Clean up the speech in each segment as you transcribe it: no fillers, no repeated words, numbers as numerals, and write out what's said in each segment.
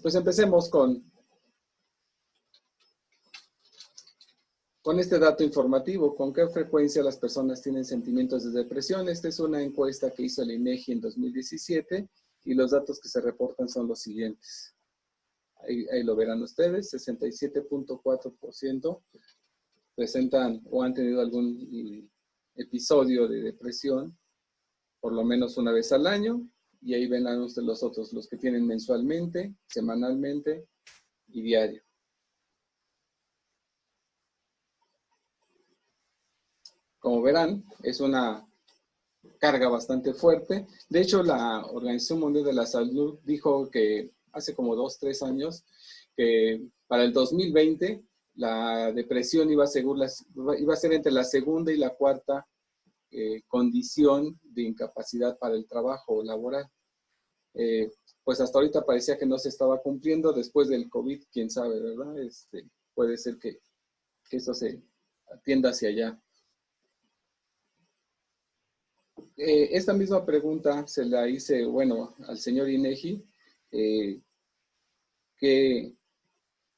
Pues empecemos con este dato informativo. ¿Con qué frecuencia las personas tienen sentimientos de depresión? Esta es una encuesta que hizo el INEGI en 2017 y los datos que se reportan son los siguientes. Ahí lo verán ustedes, 67.4% presentan o han tenido algún episodio de depresión por lo menos una vez al año, y ahí ven ustedes los otros, los que tienen mensualmente, semanalmente y diario. Como verán, es una carga bastante fuerte. De hecho, la Organización Mundial de la Salud dijo que hace como 2 o 3 años que para el 2020 la depresión iba a ser entre la segunda y la cuarta condición de incapacidad para el trabajo laboral. Pues hasta ahorita parecía que no se estaba cumpliendo. Después del COVID, quién sabe, ¿verdad? Puede ser que eso se atienda hacia allá. Esta misma pregunta se la hice, bueno, al señor INEGI,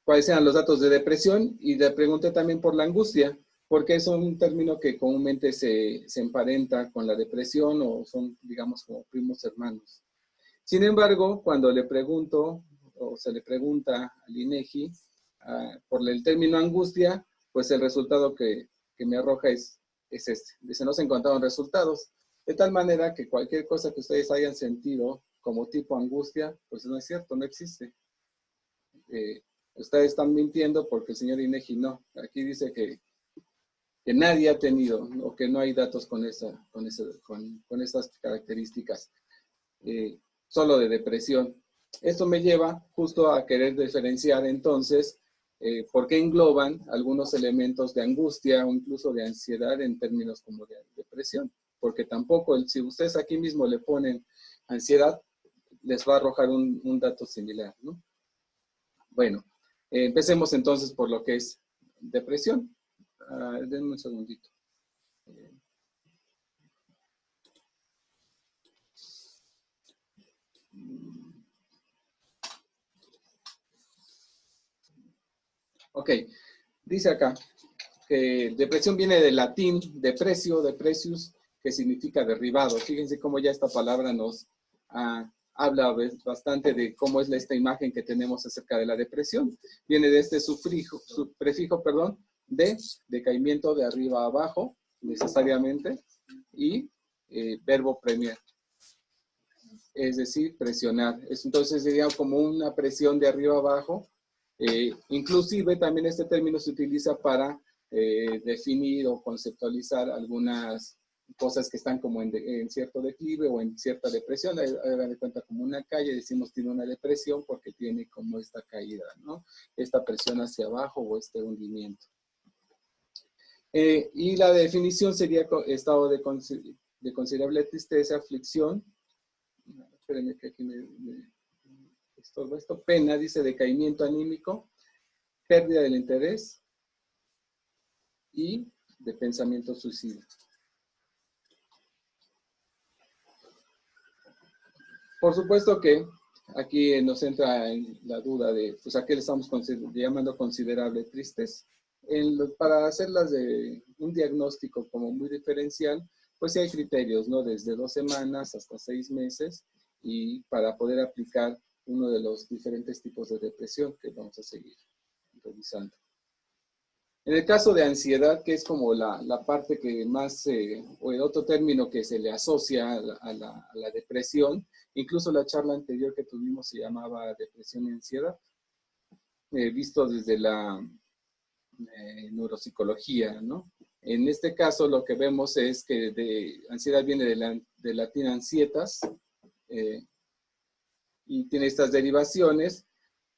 cuáles eran los datos de depresión, y le pregunté también por la angustia, porque es un término que comúnmente se emparenta con la depresión o son, digamos, como primos hermanos. Sin embargo, cuando le pregunto o se le pregunta al INEGI por el término angustia, pues el resultado que me arroja es este. Dice, no se encontraron resultados. De tal manera que cualquier cosa que ustedes hayan sentido como tipo angustia, pues no es cierto, no existe. Ustedes están mintiendo porque el señor INEGI no. Aquí dice que nadie ha tenido o que no hay datos con estas características. Solo de depresión. Esto me lleva justo a querer diferenciar entonces por qué engloban algunos elementos de angustia o incluso de ansiedad en términos como de depresión. Porque tampoco, si ustedes aquí mismo le ponen ansiedad, les va a arrojar un dato similar, ¿no? Bueno, empecemos entonces por lo que es depresión. Denme un segundito. Ok, dice acá que depresión viene del latín depressio, depressius, que significa derribado. Fíjense cómo ya esta palabra nos habla bastante de cómo es esta imagen que tenemos acerca de la depresión. Viene de este prefijo, de decaimiento de arriba a abajo, necesariamente, y verbo premiar, es decir, presionar. Entonces sería como una presión de arriba a abajo. Inclusive también este término se utiliza para definir o conceptualizar algunas cosas que están como en cierto declive o en cierta depresión. Hagan de cuenta como una calle, decimos tiene una depresión porque tiene como esta caída, ¿no? Esta presión hacia abajo o este hundimiento. Y la definición sería estado de considerable tristeza, aflicción. Espérenme que aquí me estorba esto. Pena, dice, decaimiento anímico, pérdida del interés y de pensamiento suicida. Por supuesto que aquí nos entra en la duda de, pues, ¿a qué le estamos llamando considerable tristeza? Para hacerlas de un diagnóstico como muy diferencial, pues sí hay criterios, ¿no? Desde 2 semanas hasta 6 meses, y para poder aplicar uno de los diferentes tipos de depresión que vamos a seguir revisando. En el caso de ansiedad, que es como la parte que más, o el otro término que se le asocia a la depresión, incluso la charla anterior que tuvimos se llamaba depresión y ansiedad, visto desde la neuropsicología, ¿no? En este caso lo que vemos es que de ansiedad viene del latín ansietas, y tiene estas derivaciones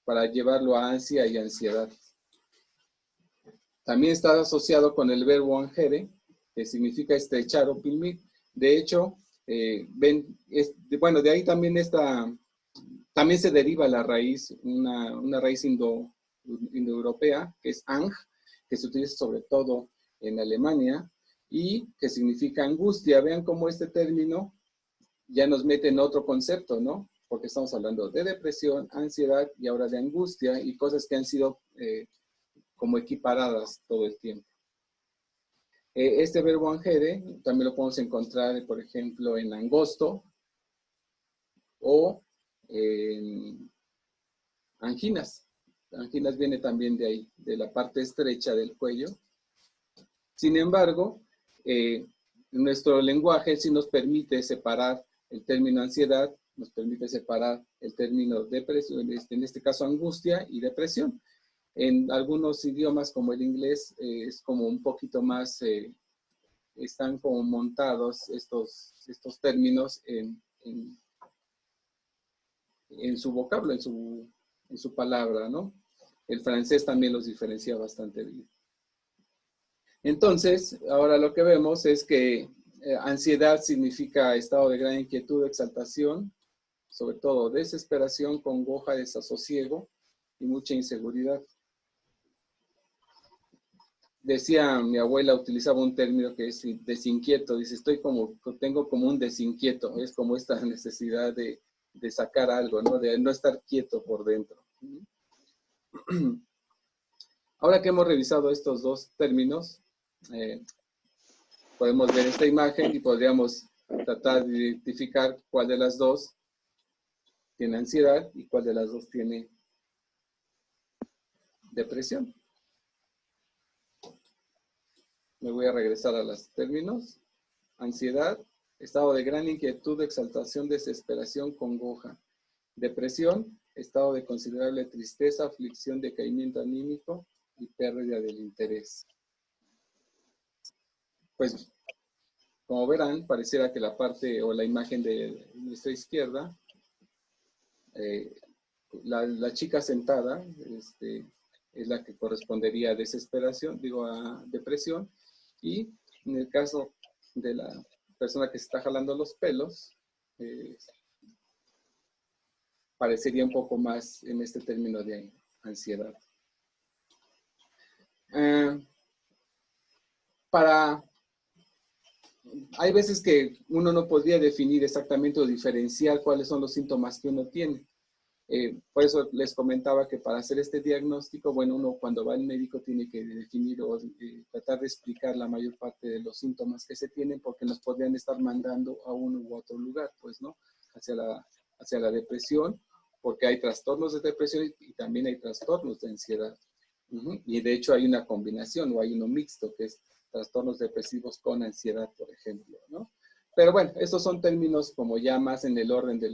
para llevarlo a ansia y ansiedad. También está asociado con el verbo angere, que significa estrechar o pilmir. De hecho, bueno, de ahí también también se deriva la raíz, una raíz indoeuropea, que es ang, que se utiliza sobre todo en Alemania, y que significa angustia. Vean cómo este término ya nos mete en otro concepto, ¿no? Porque estamos hablando de depresión, ansiedad y ahora de angustia y cosas que han sido como equiparadas todo el tiempo. Este verbo angere también lo podemos encontrar, por ejemplo, en angosto o en anginas. Anginas viene también de ahí, de la parte estrecha del cuello. Sin embargo, nuestro lenguaje sí nos permite separar el término ansiedad, nos permite separar el término depresión, en este caso angustia y depresión. En algunos idiomas como el inglés es como un poquito más, están como montados estos términos en su vocablo, en su palabra, ¿no? El francés también los diferencia bastante bien. Entonces, ahora lo que vemos es que ansiedad significa estado de gran inquietud, exaltación, sobre todo desesperación, congoja, desasosiego y mucha inseguridad. Decía mi abuela, utilizaba un término que es desinquieto, dice, tengo como un desinquieto, es como esta necesidad de sacar algo, ¿no? De no estar quieto por dentro. Ahora que hemos revisado estos dos términos, podemos ver esta imagen y podríamos tratar de identificar cuál de las dos tiene ansiedad y cuál de las dos tiene depresión. Me voy a regresar a los términos. Ansiedad, estado de gran inquietud, exaltación, desesperación, congoja. Depresión, estado de considerable tristeza, aflicción, decaimiento anímico y pérdida del interés. Pues, como verán, pareciera que la parte o la imagen de nuestra izquierda, la chica sentada, es la que correspondería a desesperación, a depresión, y en el caso de la persona que se está jalando los pelos, parecería un poco más en este término de ansiedad. Hay veces que uno no podría definir exactamente o diferenciar cuáles son los síntomas que uno tiene. Por eso les comentaba que para hacer este diagnóstico, bueno, uno cuando va al médico tiene que definir o tratar de explicar la mayor parte de los síntomas que se tienen, porque nos podrían estar mandando a uno u otro lugar, pues, ¿no? Hacia la depresión, porque hay trastornos de depresión y también hay trastornos de ansiedad. Y de hecho hay una combinación o hay uno mixto, que es trastornos depresivos con ansiedad, por ejemplo, ¿no? Pero bueno, estos son términos como ya más en el orden de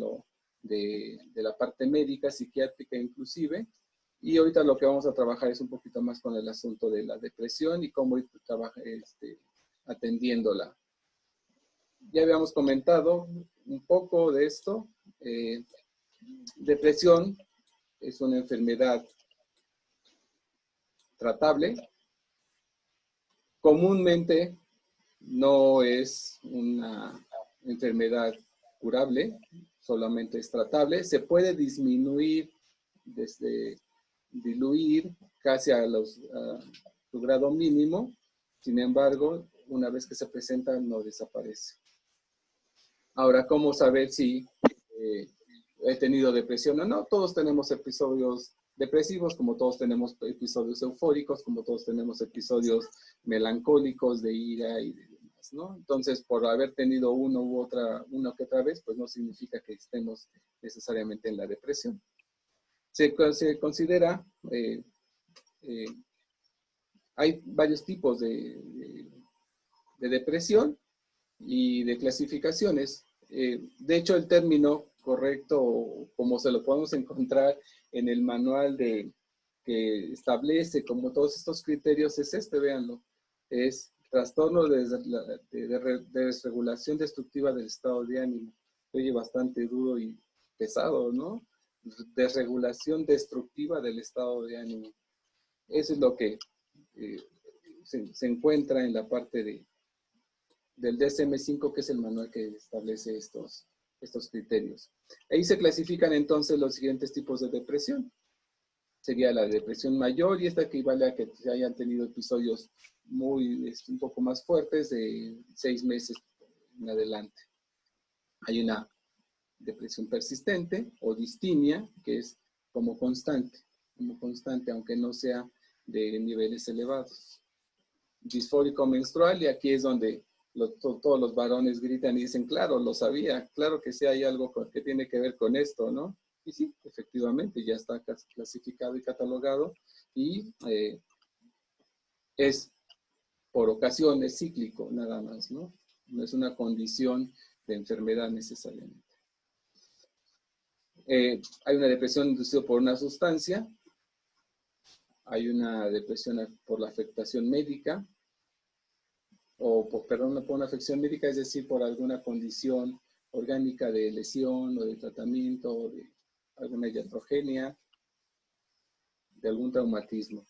la parte médica, psiquiátrica inclusive, y ahorita lo que vamos a trabajar es un poquito más con el asunto de la depresión y cómo ir atendiéndola. Ya habíamos comentado un poco de esto. Depresión es una enfermedad tratable. Comúnmente no es una enfermedad curable, solamente es tratable. Se puede disminuir, diluir casi a su grado mínimo. Sin embargo, una vez que se presenta, no desaparece. Ahora, ¿cómo saber si he tenido depresión o no? Todos tenemos episodios depresivos, como todos tenemos episodios eufóricos, como todos tenemos episodios melancólicos de ira y demás, ¿no? Entonces, por haber tenido una que otra vez, pues no significa que estemos necesariamente en la depresión. Se considera, hay varios tipos de depresión y de clasificaciones. De hecho, el término correcto, como se lo podemos encontrar en el manual que establece como todos estos criterios, es véanlo, es trastorno de desregulación destructiva del estado de ánimo. Oye, bastante duro y pesado, ¿no? Desregulación destructiva del estado de ánimo. Eso es lo que se encuentra en la parte del DSM-5, que es el manual que establece estos criterios. Ahí se clasifican entonces los siguientes tipos de depresión. Sería la depresión mayor, y esta equivale a que se hayan tenido episodios un poco más fuertes de 6 meses en adelante. Hay una depresión persistente o distimia, que es como constante, aunque no sea de niveles elevados. Disfórico menstrual, y aquí es donde todos los varones gritan y dicen, claro, lo sabía, claro que sí hay algo que tiene que ver con esto, ¿no? Y sí, efectivamente, ya está clasificado y catalogado, y es por ocasiones cíclico, nada más, ¿no? No es una condición de enfermedad necesariamente. Hay una depresión inducida por una sustancia, hay una depresión por la afectación médica, perdón, por una afección médica, es decir, por alguna condición orgánica de lesión o de tratamiento, o de alguna iatrogenia, de algún traumatismo.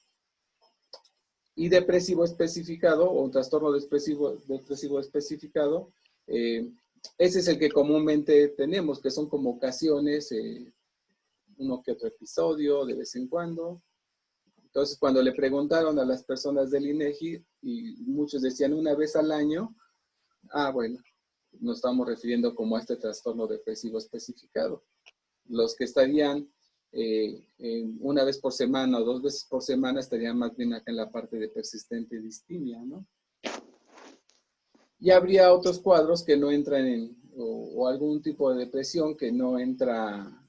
Y depresivo especificado, o un trastorno depresivo especificado, ese es el que comúnmente tenemos, que son como ocasiones, uno que otro episodio de vez en cuando. Entonces, cuando le preguntaron a las personas del INEGI, y muchos decían una vez al año, bueno, nos estamos refiriendo como a este trastorno depresivo especificado. Los que estarían una vez por semana o 2 veces por semana estarían más bien acá en la parte de persistente distimia, ¿no? Y habría otros cuadros que no entran en, o algún tipo de depresión que no entra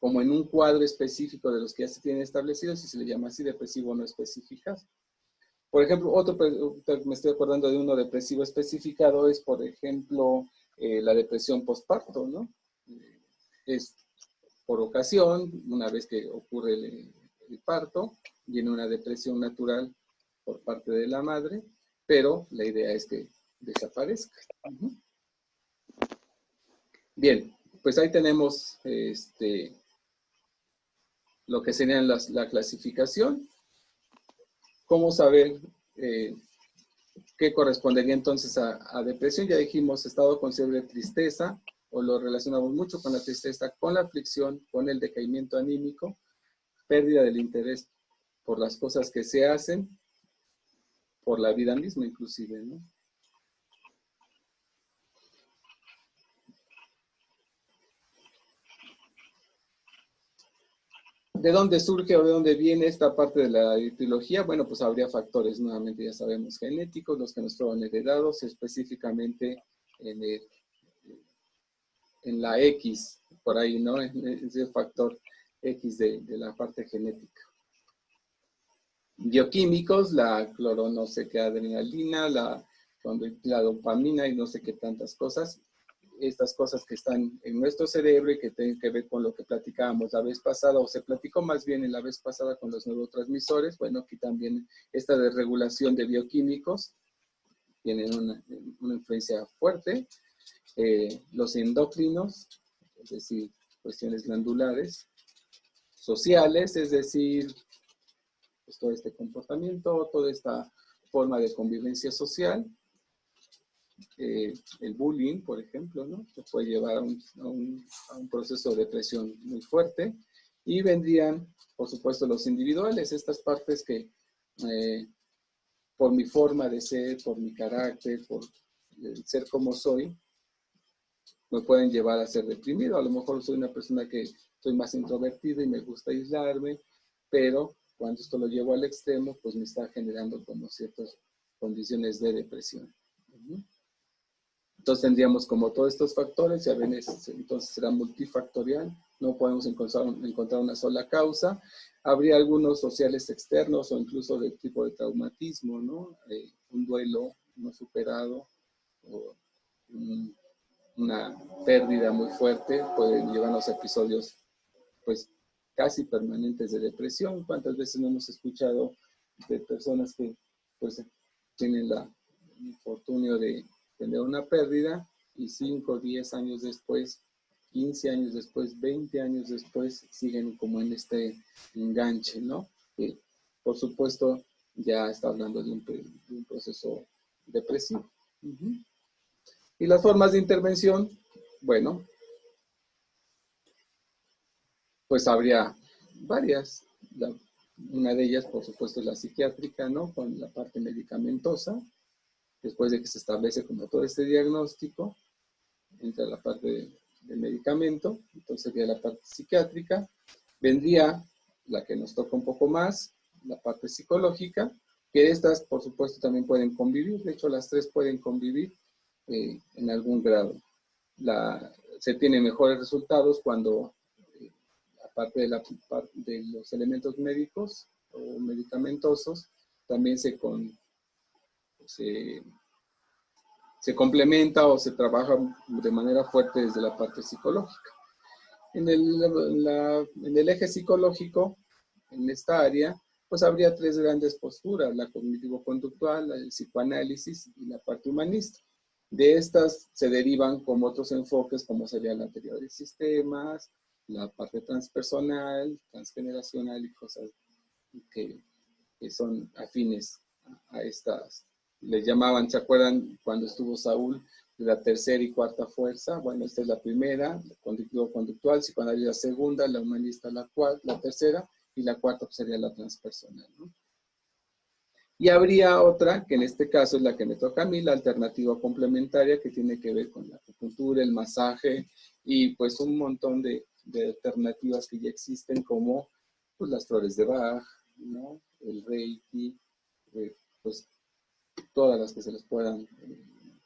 como en un cuadro específico de los que ya se tienen establecidos, y se le llama así depresivo no especificado. Por ejemplo, me estoy acordando de uno depresivo especificado, es por ejemplo la depresión postparto, ¿no? Es por ocasión, una vez que ocurre el parto, viene una depresión natural por parte de la madre, pero la idea es que desaparezca. Bien, pues ahí tenemos lo que sería la clasificación. ¿Cómo saber qué correspondería entonces a depresión? Ya dijimos, estado considerable de tristeza, o lo relacionamos mucho con la tristeza, con la aflicción, con el decaimiento anímico, pérdida del interés por las cosas que se hacen, por la vida misma inclusive, ¿no? ¿De dónde surge o de dónde viene esta parte de la etiología? Bueno, pues habría factores, nuevamente ya sabemos, genéticos, los que nos fueron heredados, específicamente en la X, por ahí, ¿no? Es el factor X de la parte genética. Bioquímicos, la no sé qué adrenalina, la dopamina y no sé qué tantas cosas. Estas cosas que están en nuestro cerebro y que tienen que ver con lo que platicábamos la vez pasada, o se platicó más bien en la vez pasada con los neurotransmisores. Bueno, aquí también esta desregulación de bioquímicos tienen una influencia fuerte. Los endocrinos, es decir, cuestiones glandulares, sociales, es decir, pues todo este comportamiento, toda esta forma de convivencia social, el bullying, por ejemplo, ¿no? Que puede llevar a un proceso de depresión muy fuerte. Y vendrían, por supuesto, los individuales, estas partes que por mi forma de ser, por mi carácter, por el ser como soy, me pueden llevar a ser deprimido. A lo mejor soy una persona que soy más introvertida y me gusta aislarme, pero cuando esto lo llevo al extremo, pues me está generando como ciertas condiciones de depresión. Entonces tendríamos como todos estos factores, y a veces entonces será multifactorial, no podemos encontrar una sola causa. Habría algunos sociales externos o incluso de tipo de traumatismo, ¿no? Un duelo no superado, o una pérdida muy fuerte pueden llevarnos a episodios pues casi permanentes de depresión. ¿Cuántas veces no hemos escuchado de personas que pues tienen el infortunio de tener una pérdida y 5, 10 años después, 15 años después, 20 años después, siguen como en este enganche, ¿no? Que por supuesto ya está hablando de un proceso depresivo. Y las formas de intervención, bueno, pues habría varias. Una de ellas, por supuesto, es la psiquiátrica, ¿no? Con la parte medicamentosa. después de que se establece como todo este diagnóstico, entra la parte del medicamento, entonces sería la parte psiquiátrica, vendría la que nos toca un poco más, la parte psicológica, que estas, por supuesto, también pueden convivir, de hecho las tres pueden convivir en algún grado. Se tienen mejores resultados cuando, aparte de los elementos médicos o medicamentosos, también se complementa o se trabaja de manera fuerte desde la parte psicológica. En el eje psicológico, en esta área, pues habría tres grandes posturas: la cognitivo-conductual, el psicoanálisis y la parte humanista. De estas se derivan como otros enfoques, como sería la teoría de sistemas, la parte transpersonal, transgeneracional y cosas que son afines a estas. Les llamaban, ¿se acuerdan cuando estuvo Saúl? La tercera y cuarta fuerza. Bueno, esta es la primera, cognitivo-conductual, psicoanálisis la segunda, la humanista la tercera, y la cuarta pues, sería la transpersonal, ¿no? Y habría otra, que en este caso es la que me toca a mí, la alternativa complementaria, que tiene que ver con la acupuntura, el masaje, y pues un montón de alternativas que ya existen, como pues, las flores de Bach, ¿no? El Reiki, pues todas las que se les puedan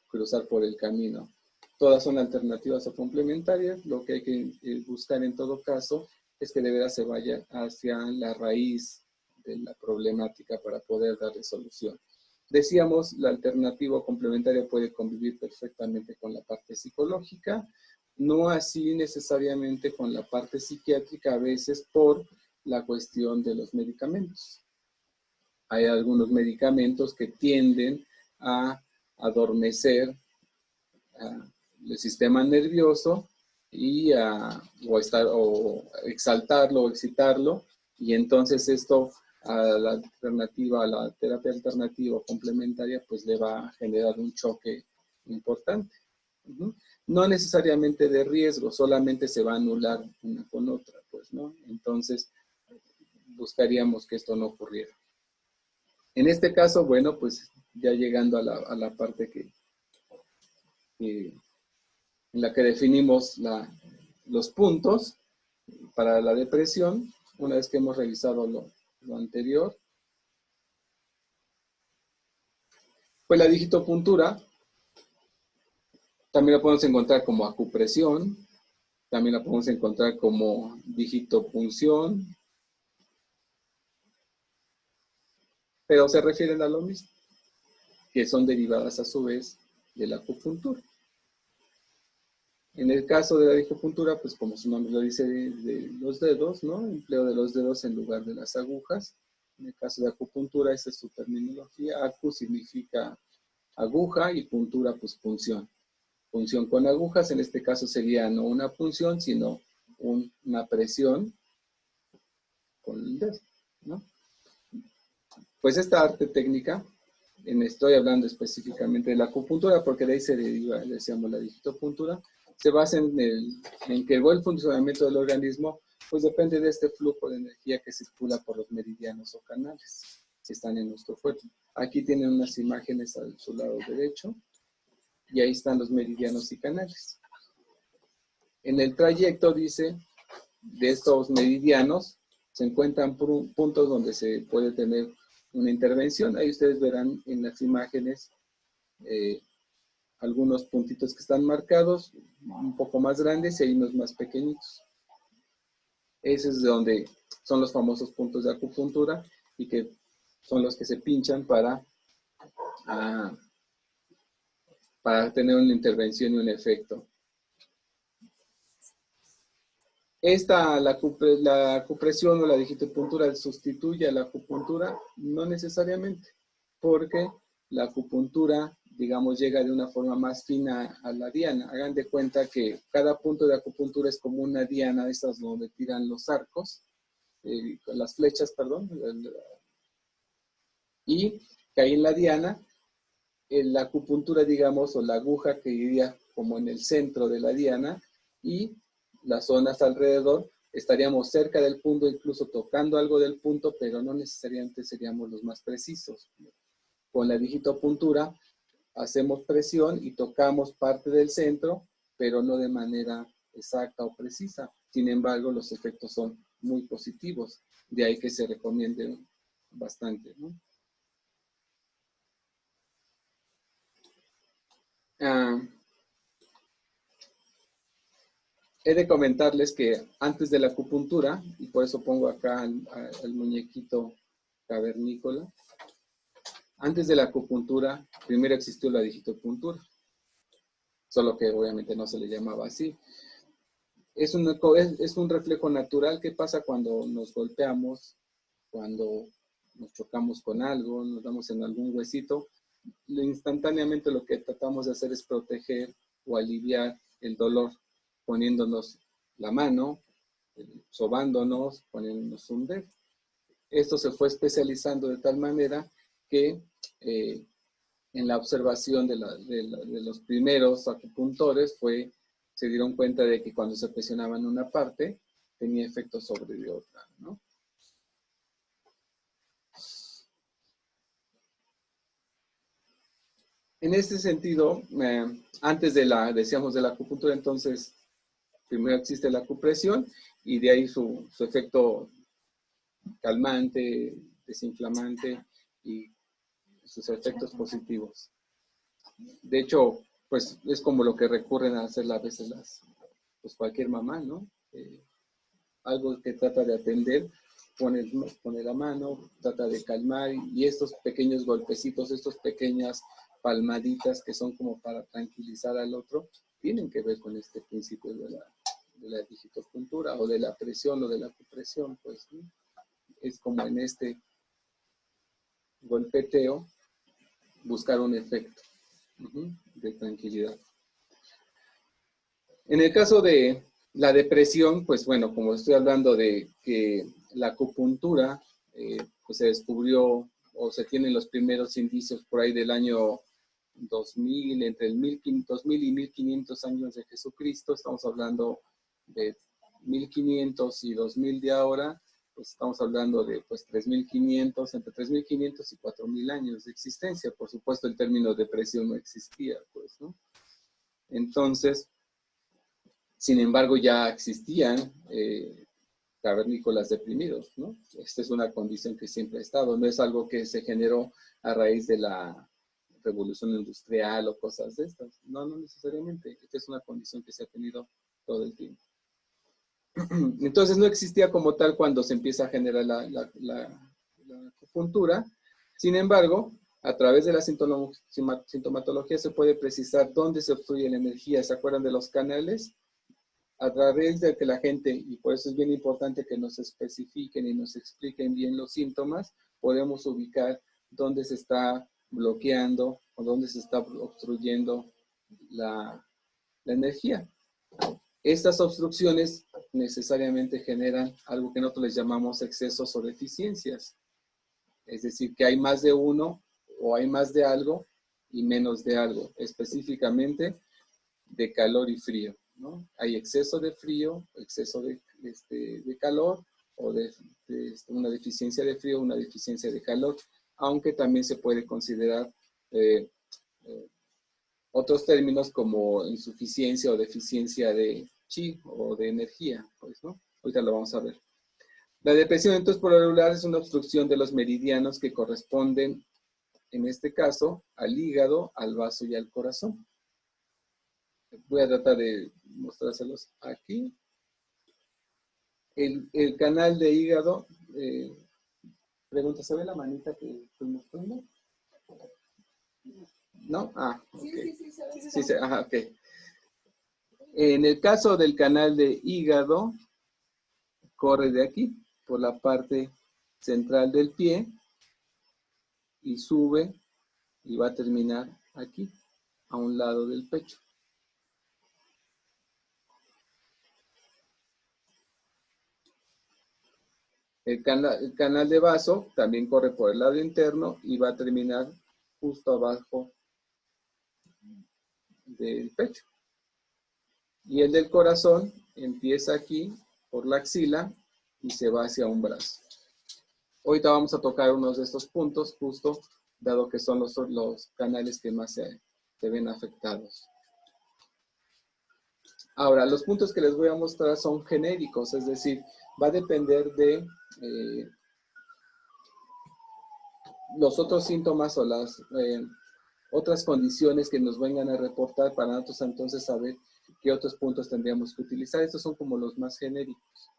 cruzar por el camino. Todas son alternativas o complementarias. Lo que hay que buscar en todo caso es que de veras se vaya hacia la raíz de la problemática para poder darle solución. Decíamos, la alternativa complementaria puede convivir perfectamente con la parte psicológica, no así necesariamente con la parte psiquiátrica, a veces por la cuestión de los medicamentos. Hay algunos medicamentos que tienden a adormecer el sistema nervioso y o exaltarlo o excitarlo, y entonces esto a la terapia alternativa o complementaria, pues le va a generar un choque importante. No necesariamente de riesgo, solamente se va a anular una con otra, pues, ¿no? Entonces, buscaríamos que esto no ocurriera. En este caso, bueno, pues ya llegando a la parte en la que definimos los puntos para la depresión, una vez que hemos revisado lo anterior, pues la digitopuntura también la podemos encontrar como acupresión, también la podemos encontrar como digitopunción, pero se refieren a lo mismo, que son derivadas a su vez de la acupuntura. En el caso de la digitopuntura, pues como su nombre lo dice, de los dedos, ¿no? Empleo de los dedos en lugar de las agujas. En el caso de acupuntura, esa es su terminología. Acu significa aguja y puntura, pues punción. Punción con agujas, en este caso sería no una punción, sino una presión con el dedo, ¿no? Pues esta arte técnica, estoy hablando específicamente de la acupuntura, porque de ahí se deriva, decíamos, la digitopuntura, se basa en que el buen funcionamiento del organismo, pues depende de este flujo de energía que circula por los meridianos o canales que están en nuestro cuerpo. Aquí tienen unas imágenes a su lado derecho, y ahí están los meridianos y canales. En el trayecto, dice, de estos meridianos, se encuentran puntos donde se puede tener una intervención. Ahí ustedes verán en las imágenes algunos puntitos que están marcados, un poco más grandes, y hay unos más pequeñitos. Ese es donde son los famosos puntos de acupuntura, y que son los que se pinchan para tener una intervención y un efecto. La acupresión o la digitopuntura sustituye a la acupuntura, no necesariamente, porque la acupuntura, digamos, llega de una forma más fina a la diana. Hagan de cuenta que cada punto de acupuntura es como una diana de estas donde tiran los arcos, las flechas, perdón, y que ahí en la diana, la acupuntura, digamos, o la aguja que iría como en el centro de la diana, y las zonas alrededor, estaríamos cerca del punto, incluso tocando algo del punto, pero no necesariamente seríamos los más precisos. Con la digitopuntura hacemos presión y tocamos parte del centro, pero no de manera exacta o precisa. Sin embargo, los efectos son muy positivos. De ahí que se recomiende bastante, ¿no? He de comentarles que antes de la acupuntura, y por eso pongo acá al muñequito cavernícola, antes de la acupuntura, primero existió la digitopuntura, solo que obviamente no se le llamaba así. Es un reflejo natural que pasa cuando nos golpeamos, cuando nos chocamos con algo, nos damos en algún huesito. Instantáneamente lo que tratamos de hacer es proteger o aliviar el dolor, poniéndonos la mano, sobándonos, poniéndonos un dedo. Esto se fue especializando de tal manera que en la observación de los primeros acupuntores se dieron cuenta de que cuando se presionaba en una parte, tenía efecto sobre de otra, ¿no? En este sentido, antes decíamos, de la acupuntura, entonces, primero existe la acupresión y de ahí su efecto calmante, desinflamante y sus efectos positivos. De hecho, pues es como lo que recurren a hacer a veces pues cualquier mamá, ¿no? Algo que trata de atender, pone la mano, trata de calmar y estos pequeños golpecitos, estas pequeñas palmaditas que son como para tranquilizar al otro, tienen que ver con este principio de la digitopuntura o de la presión o de la acupresión, pues, ¿no? Es como en este golpeteo buscar un efecto de tranquilidad. En el caso de la depresión, pues bueno, como estoy hablando de que la acupuntura pues se descubrió o se tienen los primeros indicios por ahí del año 2000, entre el 2000 y 1500 años de Jesucristo, estamos hablando de 1500 y 2000 de ahora, pues estamos hablando de pues 3500, entre 3500 y 4000 años de existencia. Por supuesto, el término depresión no existía, pues, ¿no? Entonces, sin embargo, ya existían cavernícolas deprimidos, ¿no? Esta es una condición que siempre ha estado, no es algo que se generó a raíz de la revolución industrial o cosas de estas. No, no necesariamente. Esta es una condición que se ha tenido todo el tiempo. Entonces no existía como tal cuando se empieza a generar la acupuntura. Sin embargo, a través de la sintomatología se puede precisar dónde se obstruye la energía. ¿Se acuerdan de los canales? A través de que la gente, y por eso es bien importante que nos especifiquen y nos expliquen bien los síntomas, podemos ubicar dónde se está bloqueando o dónde se está obstruyendo la energía. Estas obstrucciones necesariamente generan algo que nosotros les llamamos excesos o deficiencias. Es decir, que hay más de uno o hay más de algo y menos de algo, específicamente de calor y frío, ¿no? Hay exceso de frío, exceso de calor, o de una deficiencia de frío, una deficiencia de calor, aunque también se puede considerar otros términos como insuficiencia o deficiencia de chi o de energía, pues, ¿no? Ahorita lo vamos a ver. La depresión, entonces, por lo regular es una obstrucción de los meridianos que corresponden, en este caso, al hígado, al vaso y al corazón. Voy a tratar de mostrárselos aquí. El canal de hígado, pregunta, ¿se ve la manita que estoy mostrando? ¿No? Ah, ok. Sí, sí, ajá, ok. En el caso del canal de hígado, corre de aquí, por la parte central del pie, y sube y va a terminar aquí, a un lado del pecho. El canal de vaso también corre por el lado interno y va a terminar justo abajo del pecho. Y el del corazón empieza aquí por la axila y se va hacia un brazo. Ahorita vamos a tocar unos de estos puntos, justo dado que son los canales que más se se ven afectados. Ahora, los puntos que les voy a mostrar son genéricos, es decir, va a depender de los otros síntomas o las otras condiciones que nos vengan a reportar para nosotros entonces saber qué otros puntos tendríamos que utilizar. Estos son como los más genéricos.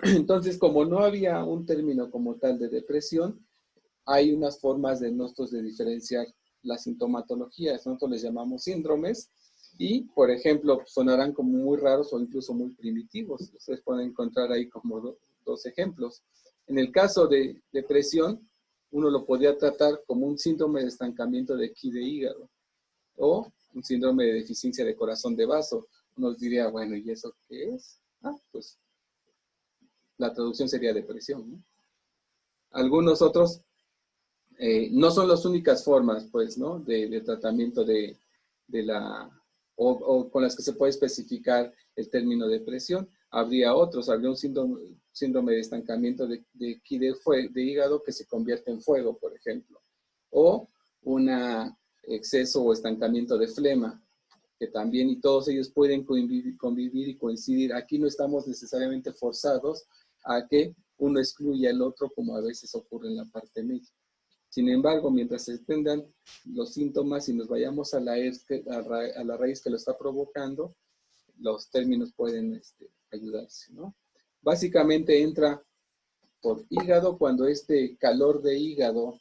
Entonces, como no había un término como tal de depresión, hay unas formas de nosotros de diferenciar la sintomatología. Nosotros les llamamos síndromes y, por ejemplo, sonarán como muy raros o incluso muy primitivos. Ustedes pueden encontrar ahí como dos ejemplos. En el caso de depresión, uno lo podría tratar como un síndrome de estancamiento de ki de hígado o un síndrome de deficiencia de corazón de vaso. Uno diría, bueno, ¿y eso qué es? Pues la traducción sería depresión, ¿no? Algunos otros no son las únicas formas, pues, ¿no? De tratamiento de la, o con las que se puede especificar el término depresión. Habría otros, habría un síndrome de estancamiento de ki de hígado que se convierte en fuego, por ejemplo. O un exceso o estancamiento de flema, que también, y todos ellos pueden convivir y coincidir. Aquí no estamos necesariamente forzados a que uno excluya al otro, como a veces ocurre en la parte médica. Sin embargo, mientras se tengan los síntomas y nos vayamos a la raíz que lo está provocando, los términos pueden ayudarse, ¿no? Básicamente entra por hígado. Cuando este calor de hígado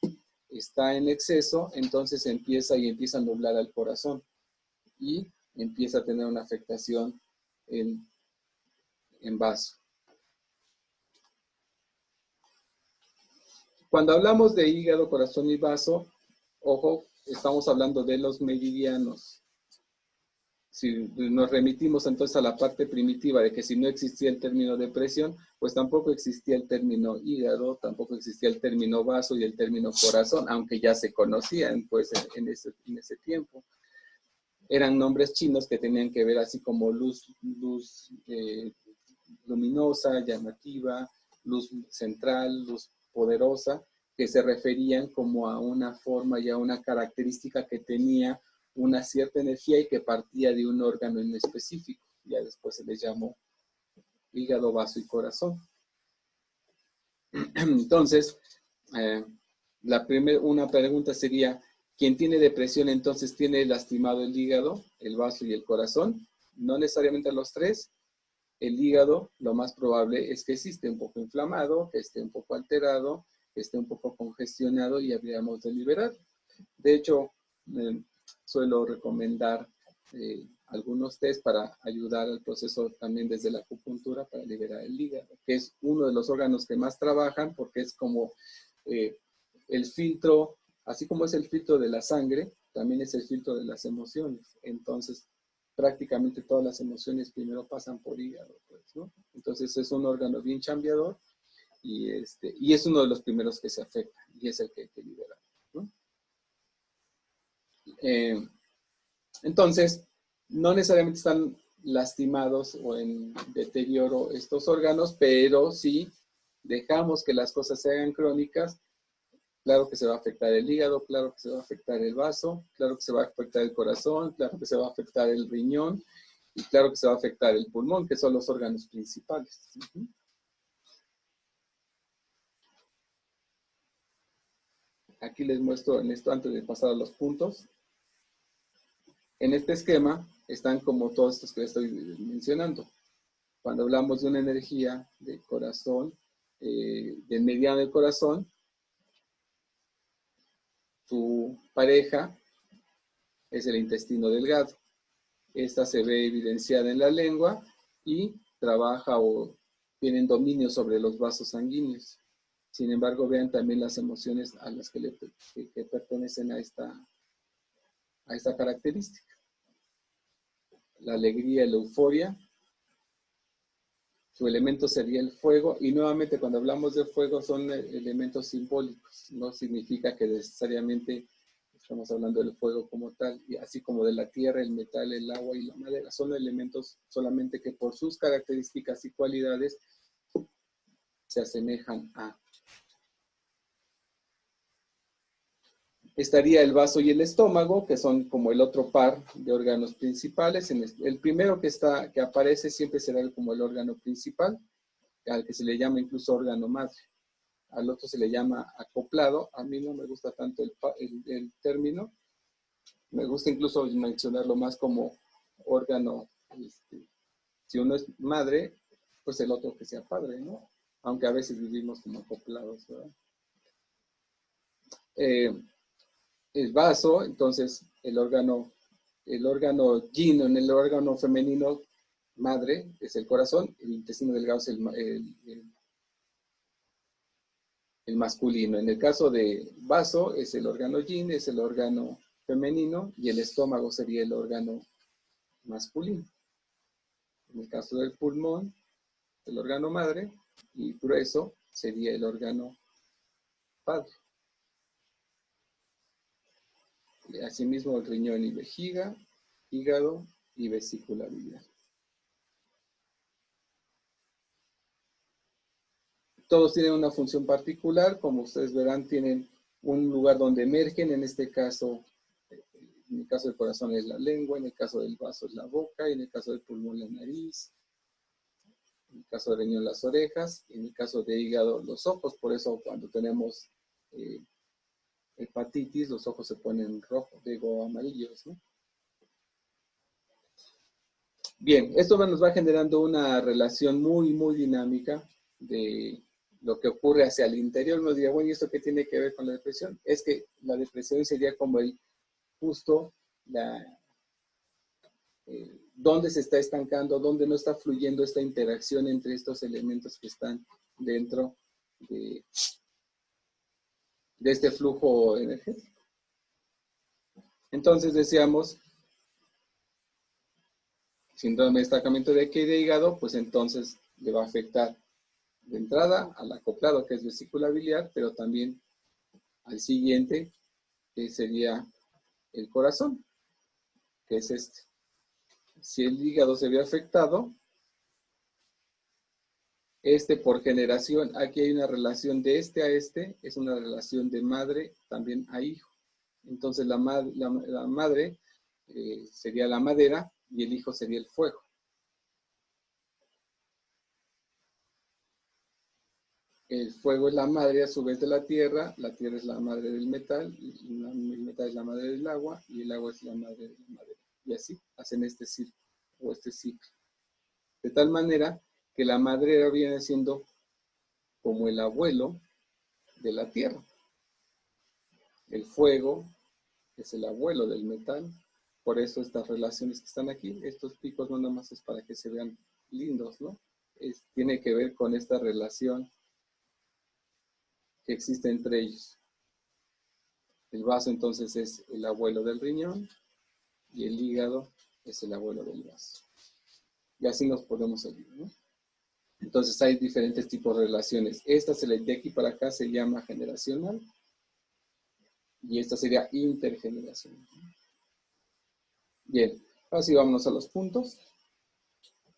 está en exceso, entonces empieza a nublar al corazón y empieza a tener una afectación en vaso. Cuando hablamos de hígado, corazón y vaso, ojo, estamos hablando de los meridianos. Si nos remitimos entonces a la parte primitiva de que si no existía el término depresión, pues tampoco existía el término hígado, tampoco existía el término vaso y el término corazón, aunque ya se conocían pues en ese tiempo. Eran nombres chinos que tenían que ver así como luz luminosa, llamativa, luz central, luz poderosa, que se referían como a una forma y a una característica que tenía una cierta energía y que partía de un órgano en específico. Ya después se les llamó hígado, vaso y corazón. Entonces, una pregunta sería, ¿quién tiene depresión entonces tiene lastimado el hígado, el vaso y el corazón? No necesariamente los tres. El hígado, lo más probable es que sí esté un poco inflamado, que esté un poco alterado, que esté un poco congestionado y habríamos de liberar. De hecho, suelo recomendar algunos test para ayudar al proceso también desde la acupuntura para liberar el hígado, que es uno de los órganos que más trabajan porque es como el filtro, así como es el filtro de la sangre, también es el filtro de las emociones. Entonces, prácticamente todas las emociones primero pasan por hígado, pues, ¿no? Entonces es un órgano bien chambeador y es uno de los primeros que se afecta y es el que hay que liberar, ¿no? Entonces, no necesariamente están lastimados o en deterioro estos órganos, pero si dejamos que las cosas se hagan crónicas, claro que se va a afectar el hígado, claro que se va a afectar el vaso, claro que se va a afectar el corazón, claro que se va a afectar el riñón y claro que se va a afectar el pulmón, que son los órganos principales. Aquí les muestro en esto antes de pasar a los puntos. En este esquema están como todos estos que les estoy mencionando. Cuando hablamos de una energía del corazón, del mediano del corazón, tu pareja es el intestino delgado. Esta se ve evidenciada en la lengua y trabaja o tienen dominio sobre los vasos sanguíneos. Sin embargo, vean también las emociones a las que pertenecen a esta característica. La alegría y la euforia. Su elemento sería el fuego, y nuevamente cuando hablamos de fuego son elementos simbólicos, no significa que necesariamente estamos hablando del fuego como tal, y así como de la tierra, el metal, el agua y la madera, son elementos solamente que por sus características y cualidades se asemejan a. estaría el vaso y el estómago, que son como el otro par de órganos principales. El primero que aparece siempre será como el órgano principal, al que se le llama incluso órgano madre. Al otro se le llama acoplado. A mí no me gusta tanto el término. Me gusta incluso mencionarlo más como órgano, si uno es madre, pues el otro que sea padre, ¿no? Aunque a veces vivimos como acoplados, ¿verdad? El vaso, entonces el órgano yin, en el órgano femenino madre es el corazón, el intestino delgado es el masculino. En el caso de vaso es el órgano yin, es el órgano femenino, y el estómago sería el órgano masculino. En el caso del pulmón, el órgano madre, y grueso sería el órgano padre. Asimismo, el riñón y vejiga, hígado y vesícula biliar. Todos tienen una función particular, como ustedes verán, tienen un lugar donde emergen. En este caso, en el caso del corazón es la lengua, en el caso del vaso es la boca, y en el caso del pulmón la nariz, en el caso del riñón las orejas, y en el caso de hígado los ojos. Por eso cuando tenemos hepatitis, los ojos se ponen rojos, digo amarillos, ¿no? Bien, esto nos va generando una relación muy, muy dinámica de lo que ocurre hacia el interior. Uno diría, bueno, ¿y esto qué tiene que ver con la depresión? Es que la depresión sería como justo dónde se está estancando, dónde no está fluyendo esta interacción entre estos elementos que están dentro de este flujo energético. Entonces decíamos, síndrome de estancamiento de hígado, pues entonces le va a afectar de entrada al acoplado, que es vesícula biliar, pero también al siguiente, que sería el corazón, que es este. Si el hígado se ve afectado, por generación, aquí hay una relación de este a este, es una relación de madre también a hijo. Entonces la madre sería la madera y el hijo sería el fuego. El fuego es la madre a su vez de la tierra es la madre del metal, el metal es la madre del agua, y el agua es la madre de la madera. Y así hacen este ciclo, o este ciclo. De tal manera que la madera viene siendo como el abuelo de la tierra. El fuego es el abuelo del metal. Por eso estas relaciones que están aquí, estos picos no nada más es para que se vean lindos, ¿no? Tiene que ver con esta relación que existe entre ellos. El vaso entonces es el abuelo del riñón y el hígado es el abuelo del vaso. Y así nos podemos seguir, ¿no? Entonces hay diferentes tipos de relaciones. Esta de aquí para acá se llama generacional y esta sería intergeneracional. Bien, así vámonos a los puntos.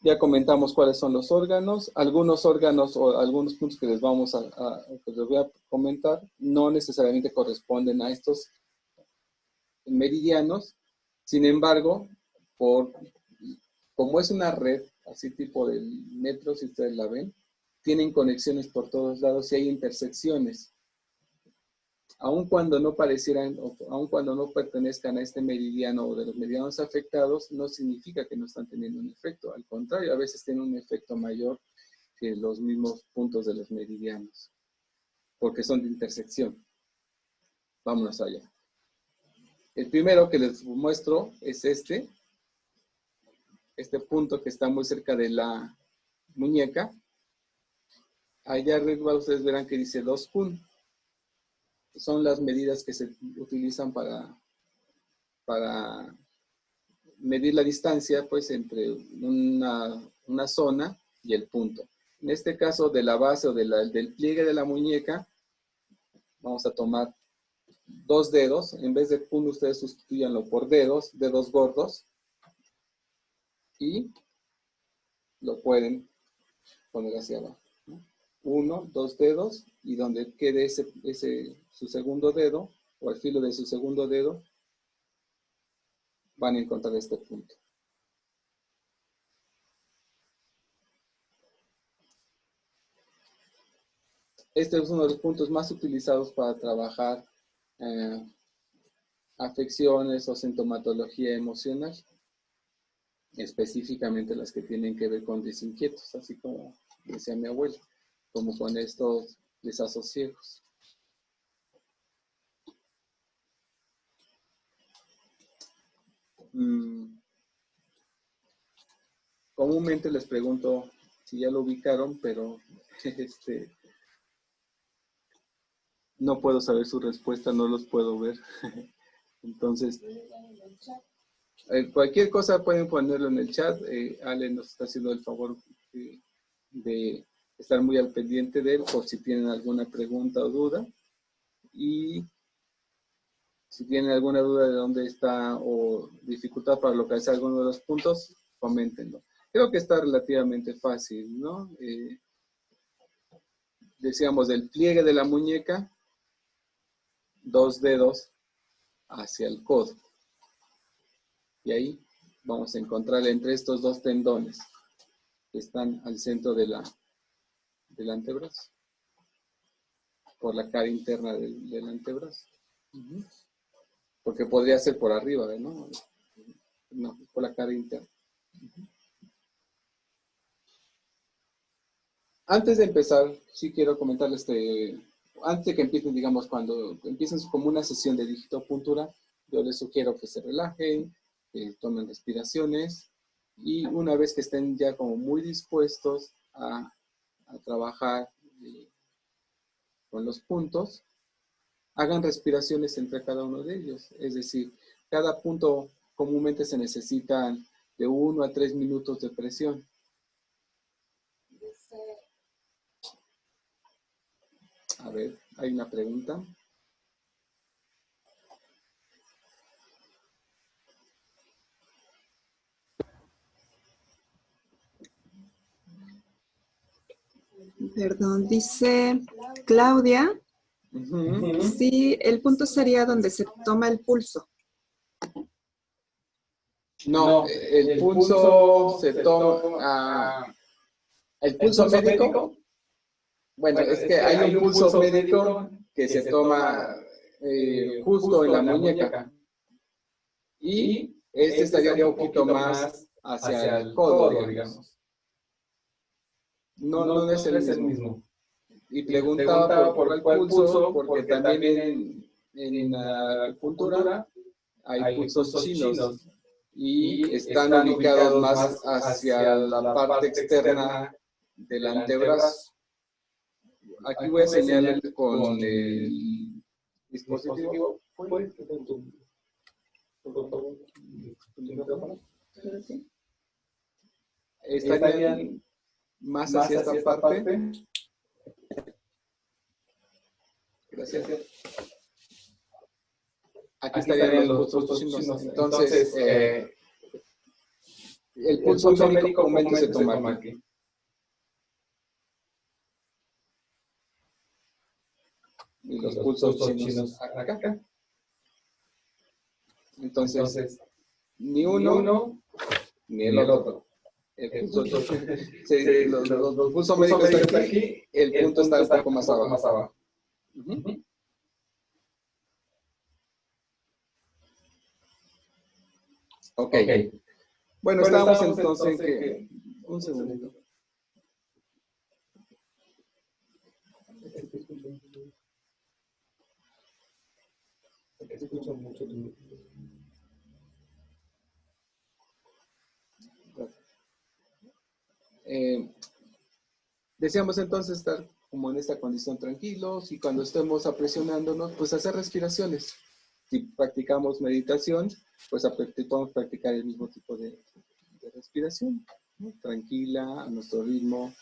Ya comentamos cuáles son los órganos. Algunos órganos o algunos puntos que les voy a comentar no necesariamente corresponden a estos meridianos. Sin embargo, como es una red, así tipo del metro, si ustedes la ven, tienen conexiones por todos lados y hay intersecciones. Aun cuando no parecieran, o aun cuando no pertenezcan a este meridiano o de los meridianos afectados, no significa que no están teniendo un efecto. Al contrario, a veces tienen un efecto mayor que los mismos puntos de los meridianos, porque son de intersección. Vámonos allá. El primero que les muestro es este punto que está muy cerca de la muñeca. Allá arriba ustedes verán que dice 2 kun. Son las medidas que se utilizan para medir la distancia pues entre una zona y el punto. En este caso de la base o del pliegue de la muñeca, vamos a tomar 2 dedos. En vez de kun, ustedes sustituyanlo por dedos gordos, y lo pueden poner hacia abajo, ¿no? 1, 2 dedos, y donde quede su segundo dedo, o al filo de su segundo dedo, van a encontrar este punto. Este es uno de los puntos más utilizados para trabajar afecciones o sintomatología emocional, específicamente las que tienen que ver con desinquietos, así como decía mi abuela, como con estos desasosiegos. Comúnmente les pregunto si ya lo ubicaron, pero no puedo saber su respuesta, no los puedo ver. Entonces, cualquier cosa pueden ponerlo en el chat. Ale nos está haciendo el favor de estar muy al pendiente de él por si tienen alguna pregunta o duda. Y si tienen alguna duda de dónde está o dificultad para localizar alguno de los puntos, coméntenlo. Creo que está relativamente fácil, ¿no? Decíamos del pliegue de la muñeca, 2 dedos hacia el codo. Y ahí vamos a encontrar entre estos dos tendones que están al centro del antebrazo, por la cara interna del antebrazo. Porque podría ser por arriba, ¿no? No, por la cara interna. Antes de empezar, sí quiero comentarles antes de que empiecen, digamos, cuando empiecen como una sesión de digitopuntura, yo les sugiero que se relajen, que tomen respiraciones, y una vez que estén ya como muy dispuestos a trabajar con los puntos, hagan respiraciones entre cada uno de ellos. Es decir, cada punto comúnmente se necesitan de 1 a 3 minutos de presión. A ver, hay una pregunta. Perdón, dice Claudia. Sí, el punto sería donde se toma el pulso. No, el pulso se toma. ¿El pulso médico? Bueno, es que hay un pulso médico que se toma justo en la muñeca. Y este estaría un poquito más hacia el codo, digamos. No es el mismo. Y preguntaba por cuál pulso, porque también en la acupuntura hay pulsos chinos y están ubicados más hacia la parte externa del antebrazo. Aquí voy a señalarle con el dispositivo. Estarían más hacia esta parte. Gracias. Aquí estarían los pulsos chinos. Entonces, el pulso médico comúnmente se toma aquí. Y los pulsos chinos acá. Entonces, ni uno ni el otro. Los pulsos médicos están aquí, el punto está un poco más abajo. Ok. Bueno, estábamos entonces en que... Un segundito. Deseamos entonces estar como en esta condición tranquilos y cuando estemos apresionándonos, pues hacer respiraciones. Si practicamos meditación, pues podemos practicar el mismo tipo de respiración, ¿no? Tranquila, a nuestro ritmo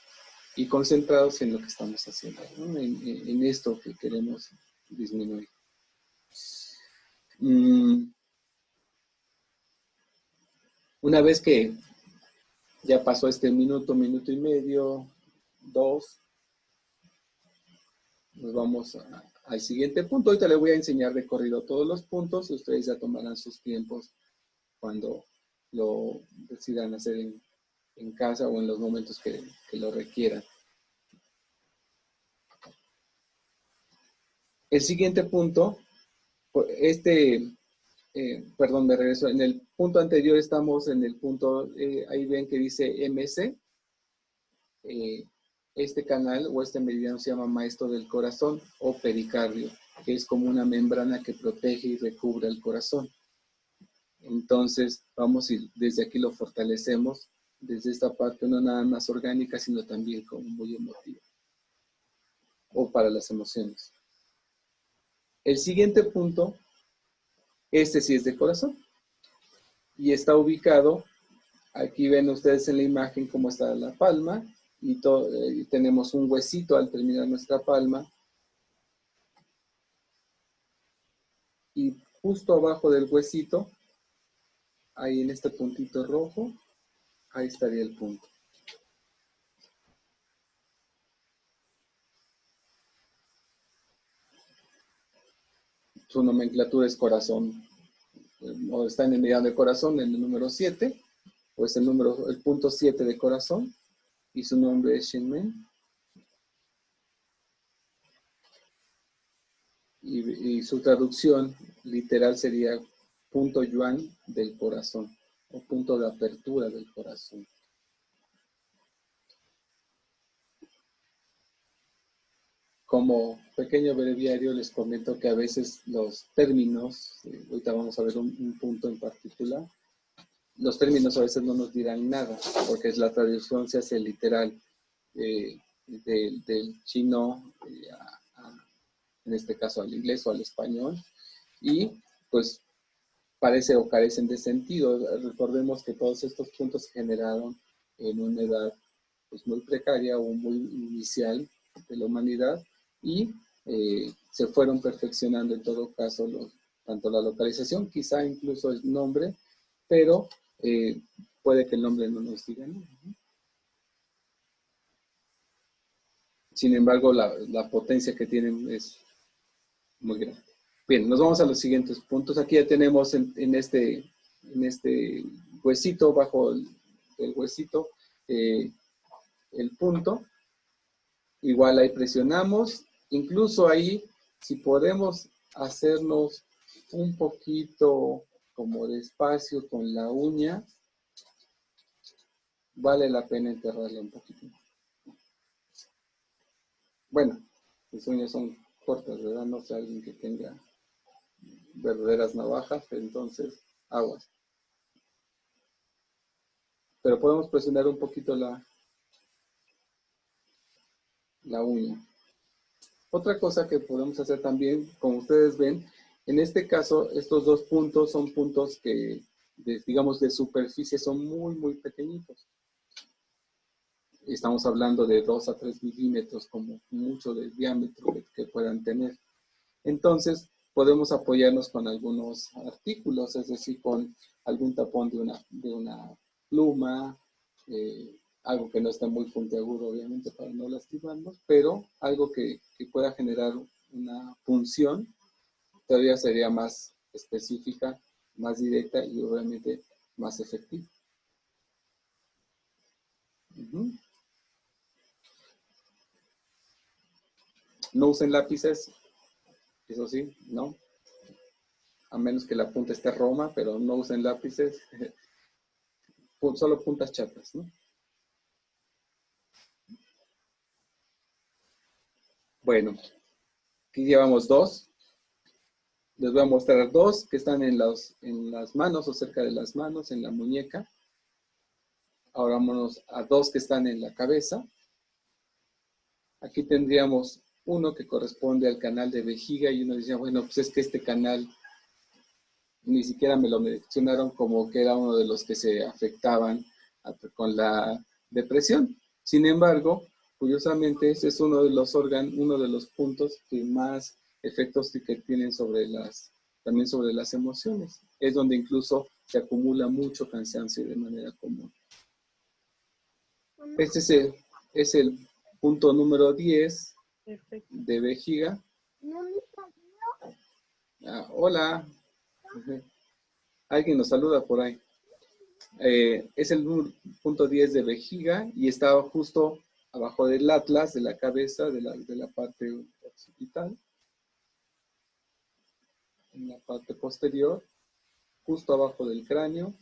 y concentrados en lo que estamos haciendo, ¿no? En esto que queremos disminuir. Una vez que ya pasó este minuto y medio, 2, nos vamos al siguiente punto. Ahorita les voy a enseñar de corrido todos los puntos y ustedes ya tomarán sus tiempos cuando lo decidan hacer en casa o en los momentos que lo requieran. El siguiente punto, perdón, me regreso. En el punto anterior estamos en el punto, ahí ven que dice MC. Este canal o este meridiano se llama maestro del corazón o pericardio, que es como una membrana que protege y recubre el corazón. Entonces, vamos y desde aquí lo fortalecemos, desde esta parte no nada más orgánica, sino también como muy emotiva, o para las emociones. El siguiente punto, este sí es de corazón, y está ubicado, aquí ven ustedes en la imagen cómo está la palma, y tenemos un huesito al terminar nuestra palma, y justo abajo del huesito, ahí en este puntito rojo, ahí estaría el punto. Su nomenclatura es corazón, o está en el mediano de corazón, en el número 7, o es el punto 7 de corazón, y su nombre es Shenmen. Y su traducción literal sería punto yuan del corazón, o punto de apertura del corazón. Como pequeño breviario les comento que a veces los términos, ahorita vamos a ver un punto en particular, los términos a veces no nos dirán nada, porque la traducción se hace literal del chino en este caso al inglés o al español, y pues parece o carecen de sentido. Recordemos que todos estos puntos se generaron en una edad pues, muy precaria o muy inicial de la humanidad y se fueron perfeccionando en todo caso tanto la localización, quizá incluso el nombre, pero puede que el nombre no nos diga nada. Sin embargo, la potencia que tienen es muy grande. Bien, nos vamos a los siguientes puntos. Aquí ya tenemos en este huesito, bajo el huesito, el punto. Igual ahí presionamos. Incluso ahí, si podemos hacernos un poquito como despacio con la uña, vale la pena enterrarle un poquito. Bueno, mis uñas son cortas, ¿verdad? No sé, alguien que tenga verdaderas navajas, entonces aguas. Pero podemos presionar un poquito la uña. Otra cosa que podemos hacer también, como ustedes ven, en este caso, estos dos puntos son puntos que, digamos, de superficie son muy, muy pequeñitos. Estamos hablando de 2 a 3 milímetros, como mucho de diámetro que puedan tener. Entonces, podemos apoyarnos con algunos artículos, es decir, con algún tapón de una pluma, algo que no esté muy puntiagudo, obviamente, para no lastimarnos, pero algo que pueda generar una punción, todavía sería más específica, más directa y obviamente más efectiva. No usen lápices, eso sí, no. A menos que la punta esté roma, pero no usen lápices. Solo puntas chatas, ¿no? Bueno, aquí llevamos 2. Les voy a mostrar 2 que están en las manos o cerca de las manos, en la muñeca. Ahora vámonos a 2 que están en la cabeza. Aquí tendríamos uno que corresponde al canal de vejiga y uno decía, bueno, pues es que este canal ni siquiera me lo mencionaron como que era uno de los que se afectaban con la depresión. Sin embargo, curiosamente, ese es uno de los puntos que más efectos que tienen también sobre las emociones. Es donde incluso se acumula mucho cansancio de manera común. Este es el punto número 10 de vejiga. Hola. Alguien nos saluda por ahí. Es el punto 10 de vejiga y está justo abajo del atlas, de la cabeza, de la parte occipital, en la parte posterior, justo abajo del cráneo.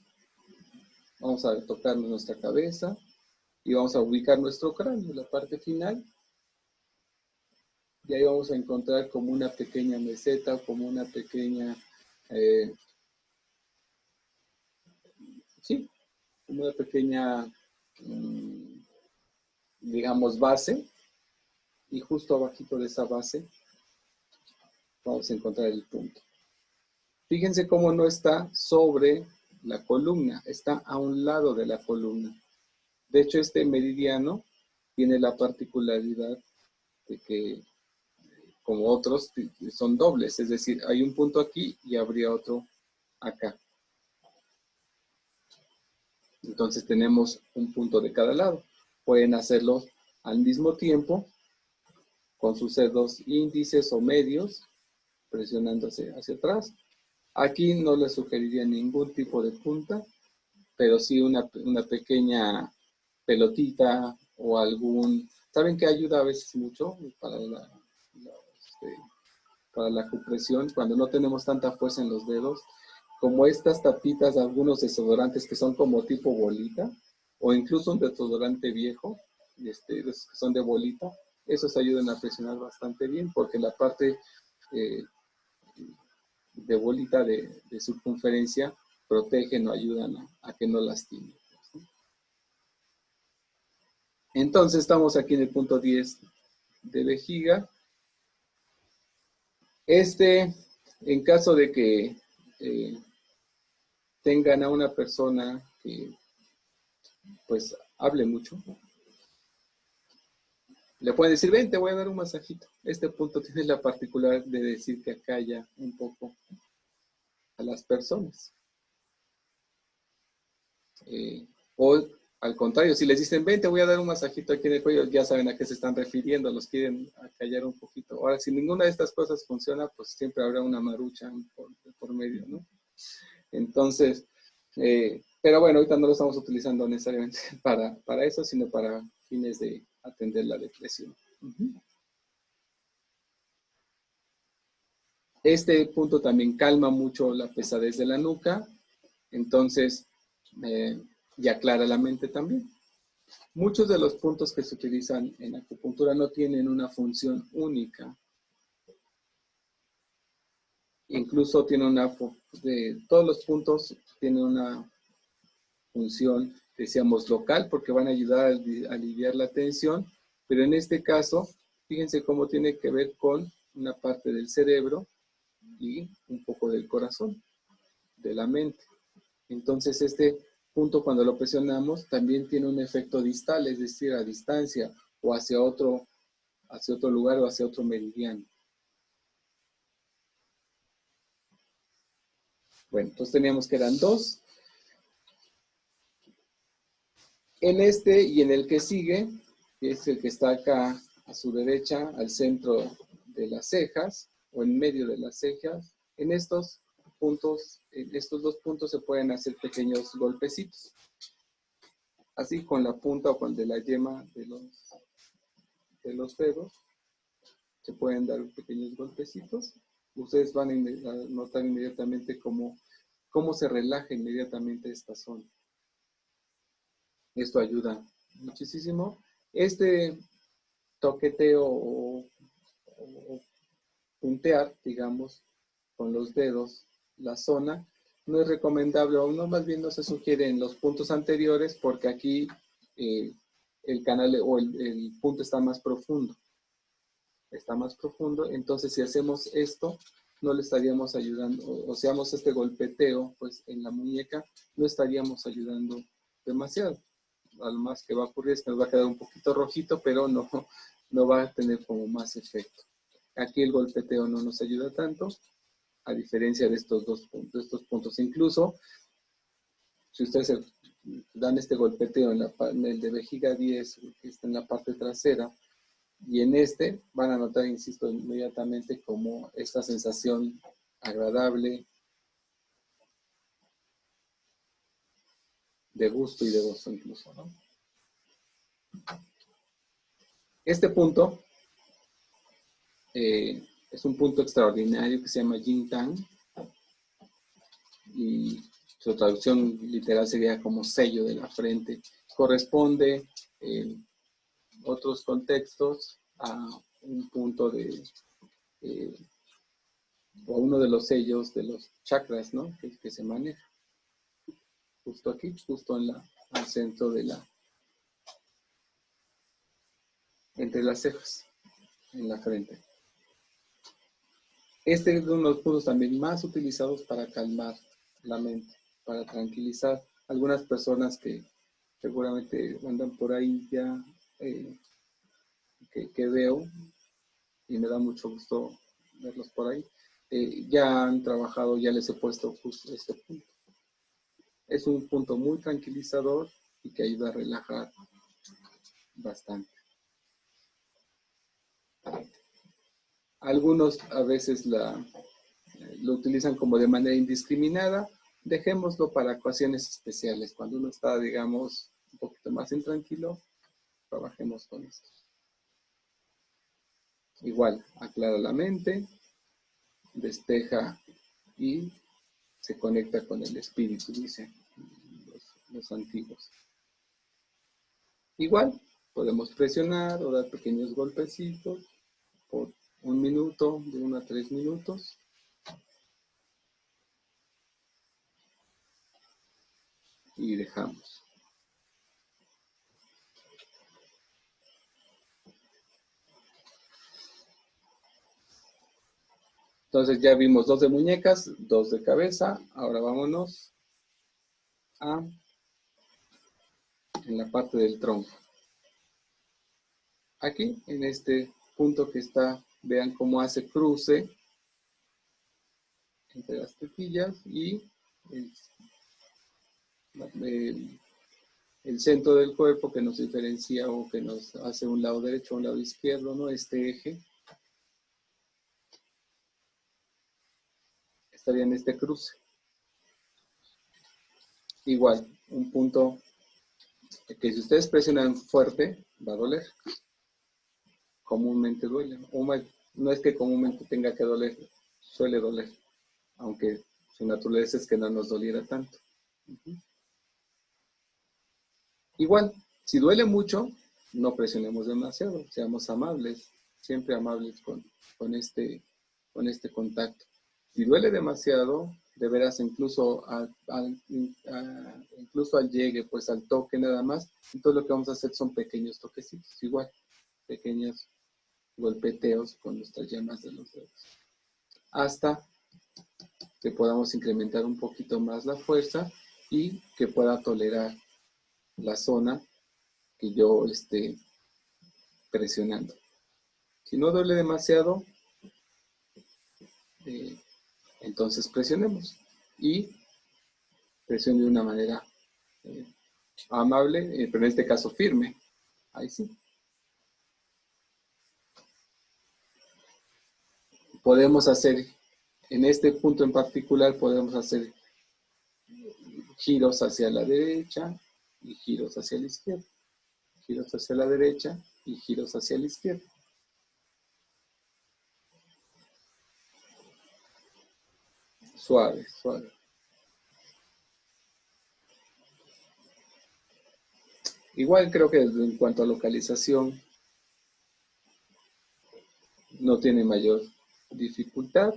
Vamos a tocar nuestra cabeza y vamos a ubicar nuestro cráneo, la parte final. Y ahí vamos a encontrar como una pequeña meseta, como una pequeña, sí, como una pequeña, digamos, base. Y justo abajito de esa base vamos a encontrar el punto. Fíjense cómo no está sobre la columna, está a un lado de la columna. De hecho, este meridiano tiene la particularidad de que, como otros, son dobles, es decir, hay un punto aquí y habría otro acá. Entonces tenemos un punto de cada lado. Pueden hacerlo al mismo tiempo con sus dedos índices o medios, presionándose hacia atrás. Aquí no les sugeriría ningún tipo de punta, pero sí una pequeña pelotita o algún... ¿Saben qué ayuda a veces mucho para la compresión? Cuando no tenemos tanta fuerza en los dedos, como estas tapitas de algunos desodorantes que son como tipo bolita, o incluso un desodorante viejo, esos que son de bolita, esos ayudan a presionar bastante bien, porque la parte de bolita de circunferencia protegen o ayudan a que no lastime. Entonces estamos aquí en el punto 10 de vejiga. En caso de que tengan a una persona que pues hable mucho, le pueden decir, ven, te voy a dar un masajito. Este punto tiene la particularidad de decir que acalla un poco a las personas. O al contrario, si les dicen, ven, te voy a dar un masajito aquí en el cuello, ya saben a qué se están refiriendo, los quieren acallar un poquito. Ahora, si ninguna de estas cosas funciona, pues siempre habrá una marucha por medio, ¿no? Entonces, pero bueno, ahorita no lo estamos utilizando necesariamente para eso, sino para fines de atender la depresión. Este punto también calma mucho la pesadez de la nuca, entonces, y aclara la mente también. Muchos de los puntos que se utilizan en acupuntura no tienen una función única. Incluso todos los puntos tienen una función, decíamos, local, porque van a ayudar a aliviar la tensión, pero en este caso, fíjense cómo tiene que ver con una parte del cerebro y un poco del corazón, de la mente. Entonces este punto, cuando lo presionamos, también tiene un efecto distal, es decir, a distancia o hacia otro lugar o hacia otro meridiano. Bueno, entonces teníamos que eran dos. En este y en el que sigue, que es el que está acá a su derecha, al centro de las cejas o en medio de las cejas, en estos dos puntos se pueden hacer pequeños golpecitos. Así con la punta o con de la yema de los dedos, se pueden dar pequeños golpecitos. Ustedes van a notar inmediatamente cómo se relaja inmediatamente esta zona. Esto ayuda muchísimo. Este toqueteo o puntear, digamos, con los dedos la zona, no es recomendable, o no, más bien no se sugiere en los puntos anteriores, porque aquí el canal o el punto está más profundo. Está más profundo, entonces si hacemos esto, no le estaríamos ayudando, o hacemos este golpeteo, pues en la muñeca, no estaríamos ayudando demasiado. Lo más que va a ocurrir es que nos va a quedar un poquito rojito, pero no va a tener como más efecto. Aquí el golpeteo no nos ayuda tanto, a diferencia de estos puntos. Incluso, si ustedes dan este golpeteo en el de vejiga 10, que está en la parte trasera, y en este van a notar, insisto, inmediatamente como esta sensación agradable, de gusto y de gozo incluso, ¿no? Este punto es un punto extraordinario que se llama Yin Tang, y su traducción literal sería como sello de la frente. Corresponde en otros contextos a un punto o a uno de los sellos de los chakras, ¿no? Que se maneja. Justo aquí, justo al centro entre las cejas, en la frente. Este es uno de los puntos también más utilizados para calmar la mente, para tranquilizar a algunas personas que seguramente andan por ahí ya, que veo, y me da mucho gusto verlos por ahí. Ya han trabajado, ya les he puesto justo este punto. Es un punto muy tranquilizador y que ayuda a relajar bastante. Algunos a veces lo utilizan como de manera indiscriminada. Dejémoslo para ocasiones especiales. Cuando uno está, digamos, un poquito más intranquilo, trabajemos con esto. Igual, aclara la mente, despeja y se conecta con el espíritu, dicen los antiguos. Igual, podemos presionar o dar pequeños golpecitos por 1 minuto, de 1 a 3 minutos. Y dejamos. Entonces ya vimos 2 de muñecas, 2 de cabeza. Ahora vámonos en la parte del tronco. Aquí, en este punto que está, vean cómo hace cruce entre las tetillas y el centro del cuerpo que nos diferencia o que nos hace un lado derecho o un lado izquierdo, ¿no? Este eje estaría en este cruce. Igual, un punto que si ustedes presionan fuerte, va a doler. Comúnmente duele. No es que comúnmente tenga que doler, suele doler, aunque su naturaleza es que no nos doliera tanto. Igual, si duele mucho, no presionemos demasiado, seamos amables, siempre amables con este contacto. Si duele demasiado, de veras incluso incluso al llegue, pues al toque nada más, entonces lo que vamos a hacer son pequeños toquecitos, igual, pequeños golpeteos con nuestras yemas de los dedos, hasta que podamos incrementar un poquito más la fuerza y que pueda tolerar la zona que yo esté presionando. Si no duele demasiado, entonces presionemos y presione de una manera amable, pero en este caso firme. Ahí sí. Podemos hacer, en este punto en particular, podemos hacer giros hacia la derecha y giros hacia la izquierda. Giros hacia la derecha y giros hacia la izquierda. Suave, suave. Igual creo que en cuanto a localización no tiene mayor dificultad.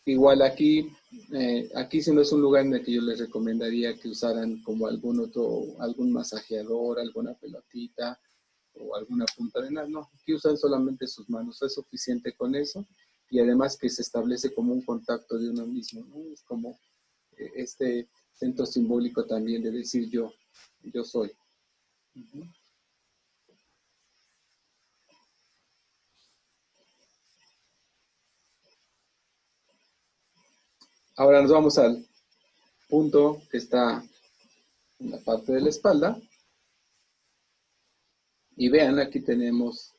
Igual aquí si no es un lugar en el que yo les recomendaría que usaran como algún masajeador, alguna pelotita o alguna punta de nada. No, aquí usan solamente sus manos, es suficiente con eso. Y además que se establece como un contacto de uno mismo, ¿no? Es como este centro simbólico también de decir yo soy. Ahora nos vamos al punto que está en la parte de la espalda. Y vean, aquí tenemos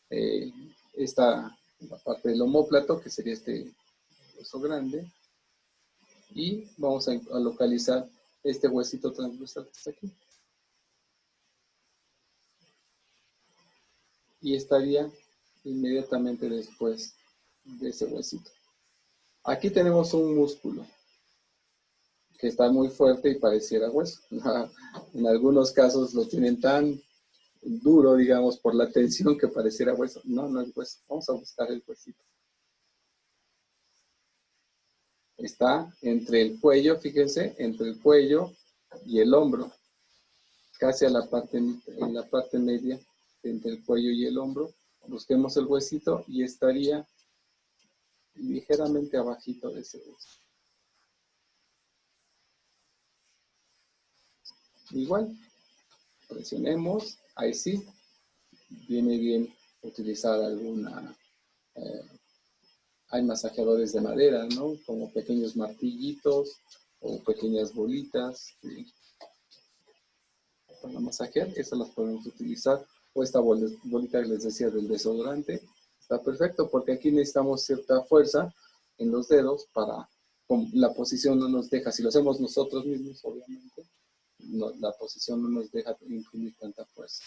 la parte del omóplato, que sería hueso grande. Y vamos a localizar este huesito transversal que está aquí. Y estaría inmediatamente después de ese huesito. Aquí tenemos un músculo que está muy fuerte y pareciera hueso. En algunos casos lo tienen tan duro, digamos, por la tensión que pareciera hueso. No, no es hueso. Vamos a buscar el huesito. Está entre el cuello, fíjense, entre el cuello y el hombro. Casi en la parte media entre el cuello y el hombro. Busquemos el huesito y estaría ligeramente abajito de ese hueso. Igual, presionemos, ahí sí, viene bien utilizar alguna, hay masajeadores de madera, ¿no? Como pequeños martillitos o pequeñas bolitas, ¿sí? Para masajear, esas las podemos utilizar, o esta bolita que les decía del desodorante, está perfecto porque aquí necesitamos cierta fuerza en los dedos para, la posición no nos deja, si lo hacemos nosotros mismos, obviamente, no, la posición no nos deja imprimir tanta fuerza.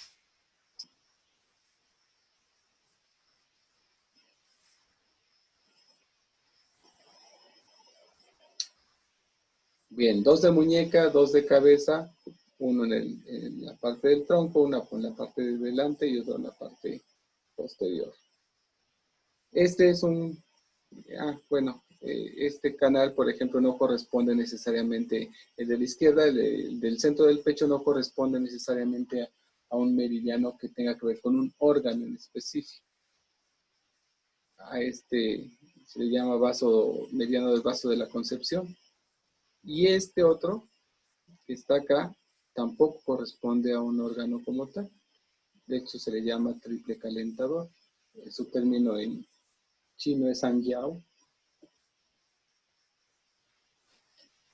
Bien, 2 de muñeca, 2 de cabeza, uno en la parte del tronco, una en la parte de delante y otro en la parte posterior. Este es este canal, por ejemplo, no corresponde necesariamente, el de la izquierda, el del centro del pecho no corresponde necesariamente a un meridiano que tenga que ver con un órgano en específico. A este se le llama mediano del vaso de la concepción. Y este otro, que está acá, tampoco corresponde a un órgano como tal. De hecho, se le llama triple calentador. Su término en chino es Sanjiao.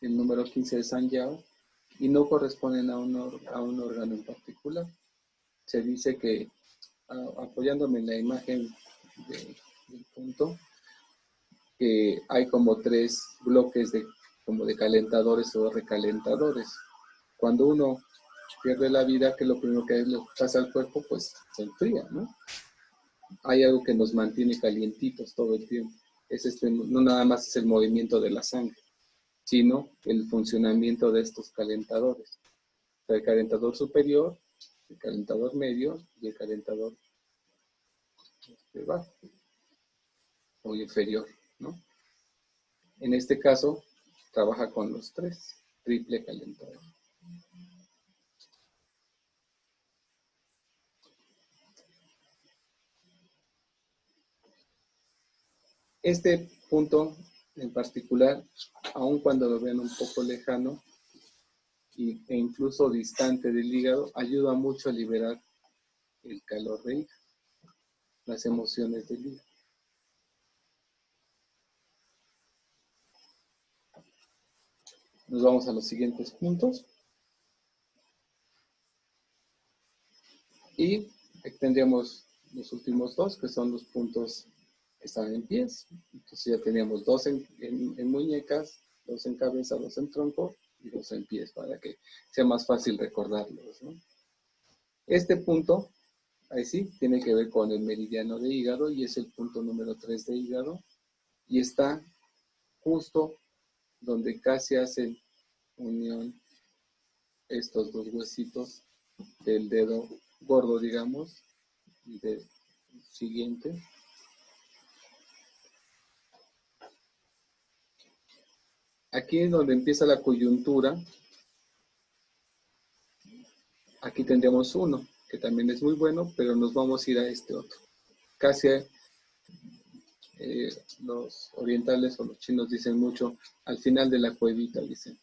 El número 15 es Sanjiao. Y no corresponden a un órgano en particular. Se dice que, apoyándome en la imagen del punto, que hay como 3 bloques como de calentadores o recalentadores. Cuando uno pierde la vida, que lo primero que le pasa al cuerpo, pues se enfría, ¿no? Hay algo que nos mantiene calientitos todo el tiempo. No nada más es el movimiento de la sangre, sino el funcionamiento de estos calentadores. O sea, el calentador superior, el calentador medio y el calentador bajo o inferior, ¿no? En este caso, trabaja con los 3, triple calentador. Este punto en particular, aun cuando lo vean un poco lejano e incluso distante del hígado, ayuda mucho a liberar el calor del hígado, las emociones del hígado. Nos vamos a los siguientes puntos. Y tendríamos los últimos 2, que son los puntos que están en pies. Entonces ya teníamos 2 en muñecas, 2 en cabeza, 2 en tronco y 2 en pies, para que sea más fácil recordarlos, ¿no? Este punto, ahí sí, tiene que ver con el meridiano de hígado y es el punto número 3 de hígado. Y está justo donde casi hacen unión estos 2 huesitos del dedo gordo, digamos, y del siguiente. Aquí es donde empieza la coyuntura. Aquí tendríamos uno, que también es muy bueno, pero nos vamos a ir a este otro. Casi los orientales o los chinos dicen mucho, al final de la cuevita, dicen.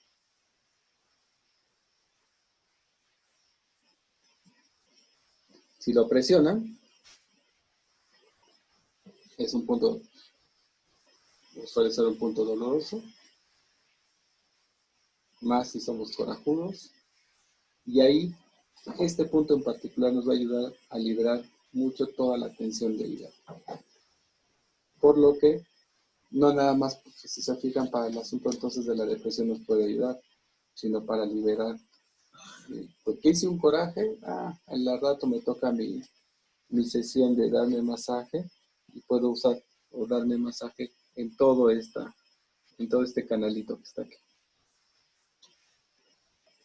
Si lo presionan, es un punto, suele ser un punto doloroso, más si somos corajudos. Y ahí, este punto en particular nos va a ayudar a liberar mucho toda la tensión del hígado. Por lo que no nada más, porque si se fijan, para el asunto entonces de la depresión nos puede ayudar, sino para liberar. Porque hice un coraje, al rato me toca mi sesión de darme masaje y puedo usar o darme masaje en todo este canalito que está aquí.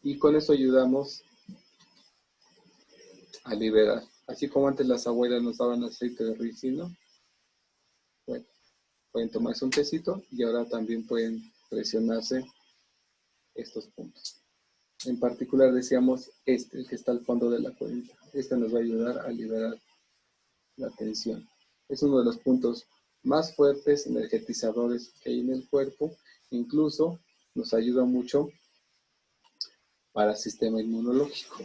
Y con eso ayudamos a liberar. Así como antes las abuelas nos daban aceite de ricino, bueno, pueden tomarse un tecito y ahora también pueden presionarse estos puntos. En particular decíamos el que está al fondo de la colita. Este nos va a ayudar a liberar la tensión. Es uno de los puntos más fuertes, energetizadores que hay en el cuerpo. Incluso nos ayuda mucho para el sistema inmunológico.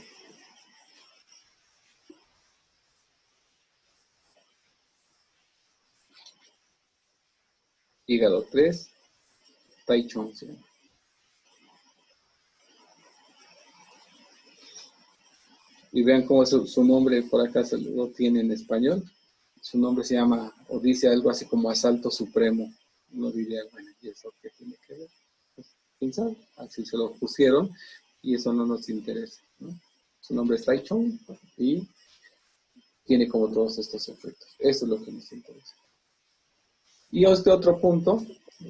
Hígado 3, Tai Chong. ¿Sí? Y vean cómo su nombre por acá se lo tiene en español. Su nombre se llama, o dice algo así como Asalto Supremo. Uno diría, bueno, ¿y eso qué tiene que ver? Pues, ¿quién sabe? Así se lo pusieron y eso no nos interesa, ¿no? Su nombre es Tai Chong y tiene como todos estos efectos. Eso es lo que nos interesa. Y este otro punto,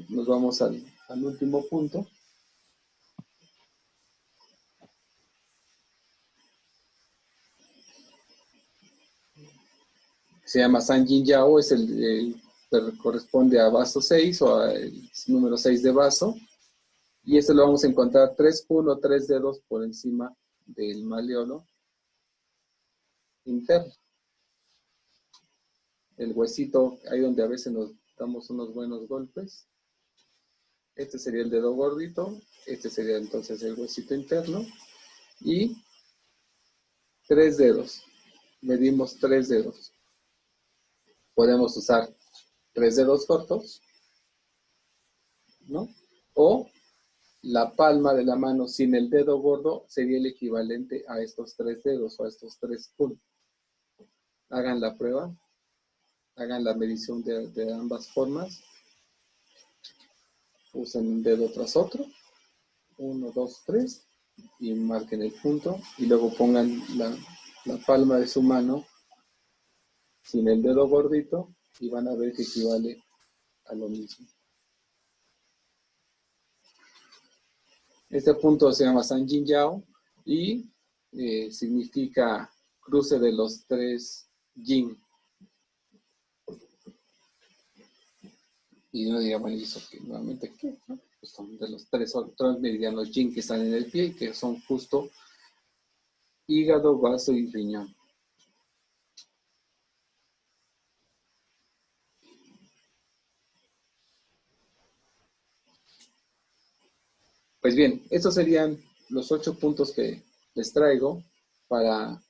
nos vamos al último punto. Se llama San Yin Yao, es corresponde a vaso 6 o al número 6 de vaso. Y este lo vamos a encontrar 3 dedos por encima del malleolo interno. El huesito, ahí donde a veces nos damos unos buenos golpes. Este sería el dedo gordito, este sería entonces el huesito interno. Y 3 dedos, medimos 3 dedos. Podemos usar 3 dedos cortos, ¿no? O la palma de la mano sin el dedo gordo sería el equivalente a estos 3 dedos o a estos 3 puntos. Hagan la prueba, hagan la medición de ambas formas. Usen un dedo tras otro, 1, 2, 3, y marquen el punto. Y luego pongan la palma de su mano sin el dedo gordito y van a ver que equivale a lo mismo. Este punto se llama San Yin Yao y significa cruce de los 3 yin. Y uno diría, bueno, ¿y eso qué? Nuevamente, ¿qué? ¿No? Pues son de los 3 meridianos yin que están en el pie y que son justo hígado, vaso y riñón. Pues bien, estos serían los 8 puntos que les traigo para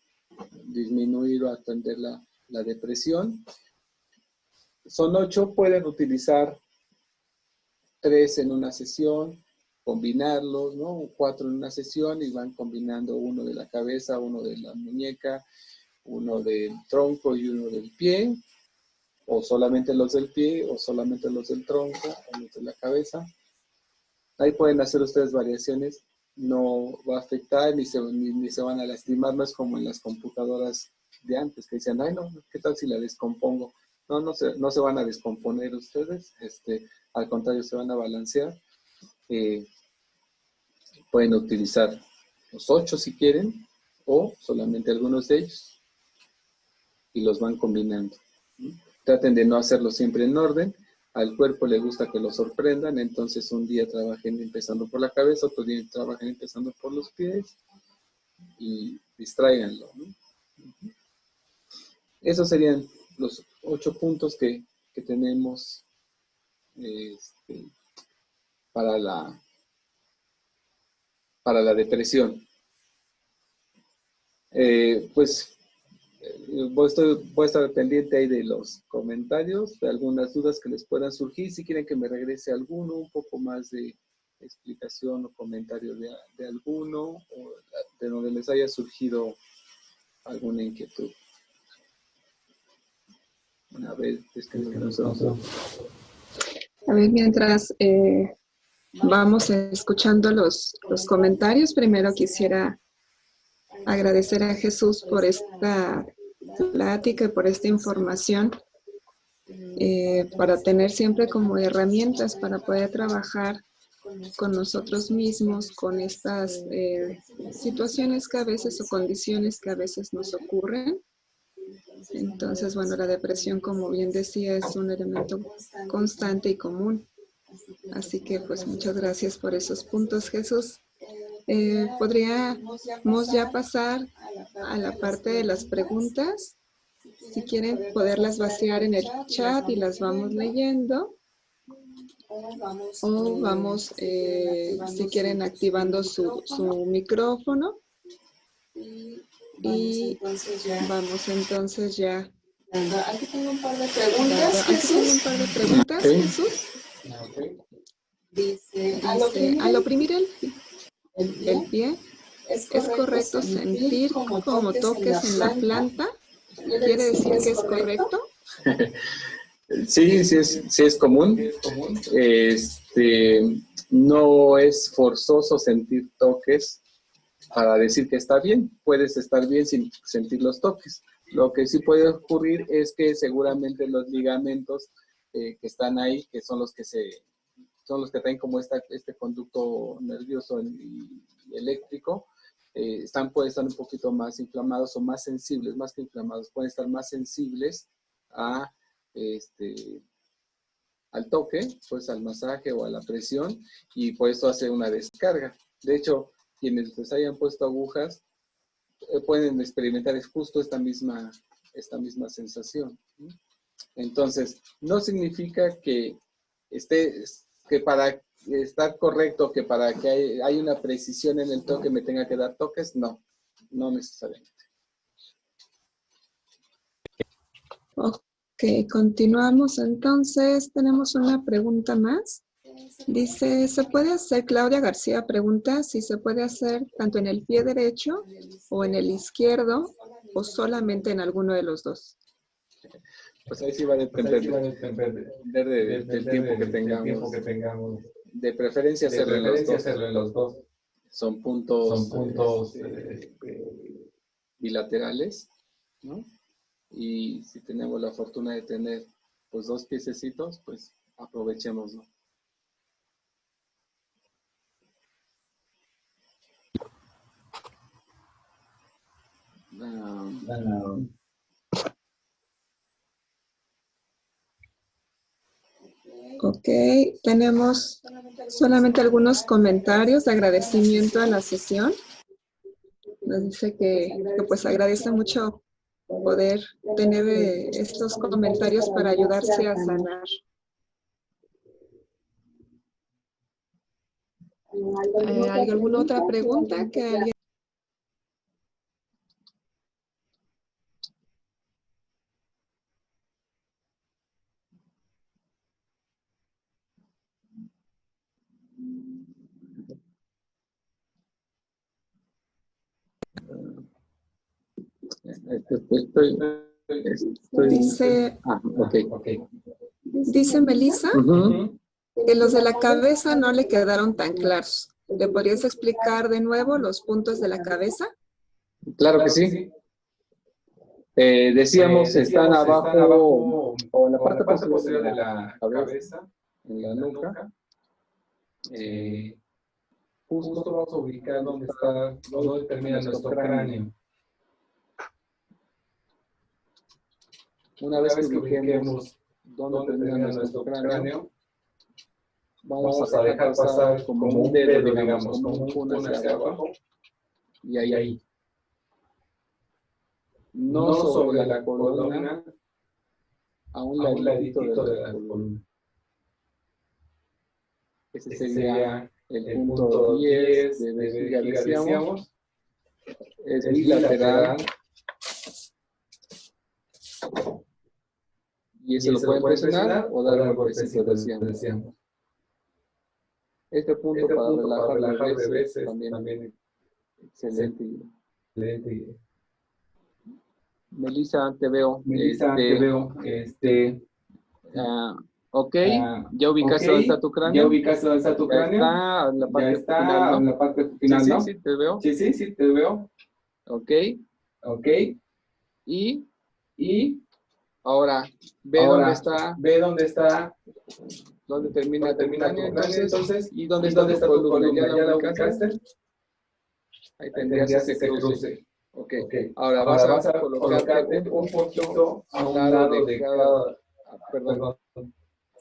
disminuir o atender la depresión. Son 8, pueden utilizar 3 en una sesión, combinarlos, ¿no? 4 en una sesión y van combinando uno de la cabeza, uno de la muñeca, uno del tronco y uno del pie, o solamente los del pie, o solamente los del tronco, o los de la cabeza. Ahí pueden hacer ustedes variaciones, no va a afectar ni se van a lastimar, no es como en las computadoras de antes que decían, ay no, ¿qué tal si la descompongo? No se van a descomponer ustedes, al contrario se van a balancear. Pueden utilizar los 8 si quieren, o solamente algunos de ellos, y los van combinando. Traten de no hacerlo siempre en orden. Al cuerpo le gusta que lo sorprendan, entonces un día trabajen empezando por la cabeza, otro día trabajen empezando por los pies y distráiganlo, ¿no? Esos serían los 8 puntos que tenemos para la depresión. Pues voy a estar pendiente ahí de los comentarios, de algunas dudas que les puedan surgir. Si quieren que me regrese alguno, un poco más de explicación o comentario de alguno, o de donde les haya surgido alguna inquietud. A ver, es que no sé. A ver, mientras vamos escuchando los comentarios, primero quisiera agradecer a Jesús por esta plática y por esta información, para tener siempre como herramientas para poder trabajar con nosotros mismos, con estas situaciones que a veces o condiciones que a veces nos ocurren. Entonces, bueno, la depresión, como bien decía, es un elemento constante y común. Así que, pues, muchas gracias por esos puntos, Jesús. Podríamos ya pasar a la parte de las preguntas. Si quieren, poderlas vaciar en el chat y las vamos leyendo. O vamos, si quieren, activando su micrófono. Y vamos entonces ya. Aquí tengo un par de preguntas, Jesús. Dice, al oprimir el pie, ¿es correcto sentir como toques en la planta? ¿Quiere decir que es correcto? Sí, sí es común. No es forzoso sentir toques para decir que está bien. Puedes estar bien sin sentir los toques. Lo que sí puede ocurrir es que seguramente los ligamentos que están ahí, que son los que traen como este conducto nervioso y eléctrico, pueden estar un poquito más inflamados o más sensibles, más que inflamados, pueden estar más sensibles al toque, pues al masaje o a la presión, y por eso hace una descarga. De hecho, quienes les hayan puesto agujas pueden experimentar justo esta misma sensación. Entonces, no significa que para estar correcto, que para que haya una precisión en el toque me tenga que dar toques, no necesariamente. Ok, continuamos entonces. Tenemos una pregunta más. Dice, Claudia García pregunta si se puede hacer tanto en el pie derecho o en el izquierdo o solamente en alguno de los dos. Pues ahí sí va a depender del tiempo que tengamos. De preferencia hacerlo en los dos. Son puntos bilaterales, ¿no? Y si tenemos la fortuna de tener pues 2 piececitos, pues aprovechémoslo. Ok, tenemos solamente algunos comentarios de agradecimiento a la sesión. Nos dice que pues agradece mucho poder tener estos comentarios para ayudarse a sanar. ¿Hay alguna otra pregunta que alguien? Dice Melissa que los de la cabeza no le quedaron tan claros. ¿Le podrías explicar de nuevo los puntos de la cabeza? Claro que sí. Decíamos, están abajo o en la parte posterior de la cabeza, en la nuca. Justo vamos a ubicar dónde termina nuestro cráneo. Una vez que ubiquemos dónde termina nuestro cráneo, vamos a dejar pasar como un dedo, digamos, como un pun hacia abajo, y ahí. No sobre la columna, a un ladito de la columna. Ese sería el punto 10 de vejiga, decíamos. Es bilateral. Y ese lo pueden presionar o dar un golpecito, decíamos. Este punto para relajar bebés es también excelente. Melissa, te veo. Ok, ya ubicaste dónde está tu cráneo. Ya ubicaste dónde está tu Ya cráneo. está en la Ya parte está final, ¿no? en la parte final, Sí, ¿no? sí, te veo. Sí, sí, te veo. Ok, Ok. y Y ahora ve dónde ahora está, ve dónde está, dónde termina dónde tu termina tu cráneo, cráneo, entonces, y dónde y está dónde tu está tu columna. ¿Ya columna. la ¿Ya la ubicaste? ubicaste? Ahí Ahí tendrías tendrías ese ese cruce. cruce. Ok, Ok. ahora vas Ahora a vas a colocarte colocarte un un poquito poquito a a un un lado lado de de cada, cada, perdón, perdón,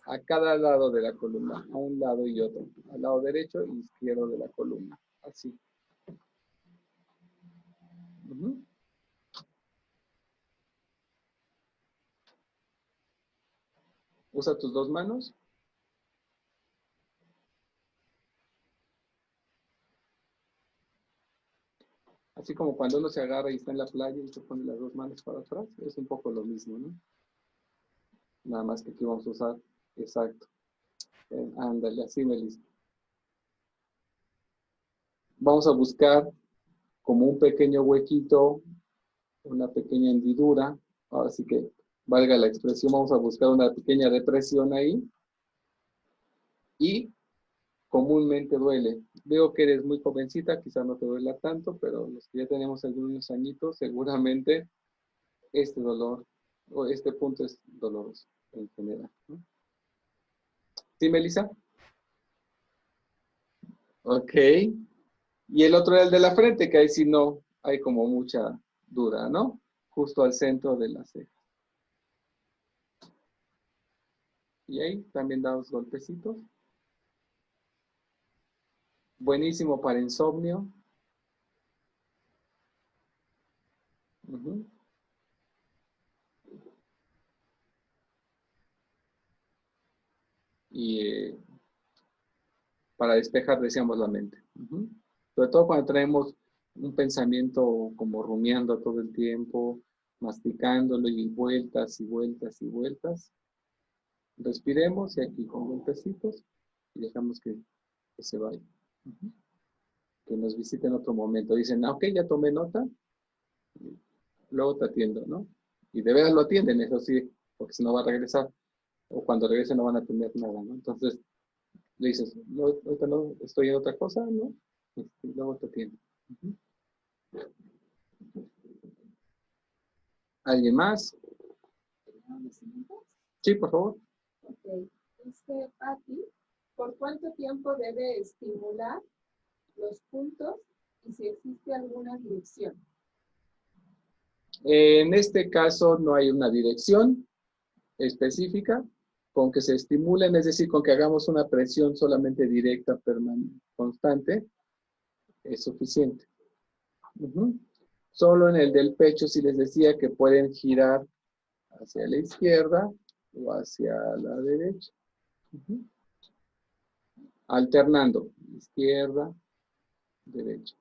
a cada lado de la columna, a un lado y otro, al lado derecho y izquierdo de la columna, así. Ujú. Usa tus dos manos. Así como cuando uno se agarra y está en la playa y se pone las dos manos para atrás, es un poco lo mismo, ¿no? Nada más que aquí vamos a usar, exacto. Ándale, así me listo. Vamos a buscar como un pequeño huequito, una pequeña hendidura. Ahora sí que valga la expresión, vamos a buscar una pequeña depresión ahí. Y comúnmente duele. Veo que eres muy jovencita, quizá no te duela tanto, pero los que ya tenemos algunos añitos, seguramente este dolor o este punto es doloroso en general, ¿no? ¿Sí, Melissa? Ok. Y el otro era el de la frente, que ahí sí no hay como mucha duda, ¿no? Justo al centro de la ceja. Y ahí también damos golpecitos. Buenísimo para insomnio. Uh-huh. Y para despejar, decíamos, la mente. Uh-huh. Sobre todo cuando traemos un pensamiento como rumiando todo el tiempo, masticándolo y vueltas y vueltas y vueltas. Respiremos y aquí con golpecitos y dejamos que se vaya. Uh-huh. Que nos visite en otro momento. Dicen, ok, ya tomé nota, luego te atiendo, ¿no? Y de veras lo atienden, eso sí, porque si no va a regresar. O cuando regrese no van a tener nada, ¿no? Entonces le dices, no, ahorita no, estoy en otra cosa, ¿no? Y luego te atiendo. Uh-huh. ¿Alguien más? Sí, por favor. Ok. Pati, ¿por cuánto tiempo debe estimular los puntos y si existe alguna dirección? En este caso no hay una dirección específica. Con que se estimulen, es decir, con que hagamos una presión solamente directa, permanente, constante, es suficiente. Uh-huh. Solo en el del pecho, si les decía que pueden girar hacia la izquierda o hacia la derecha. Uh-huh. Alternando, izquierda, derecha.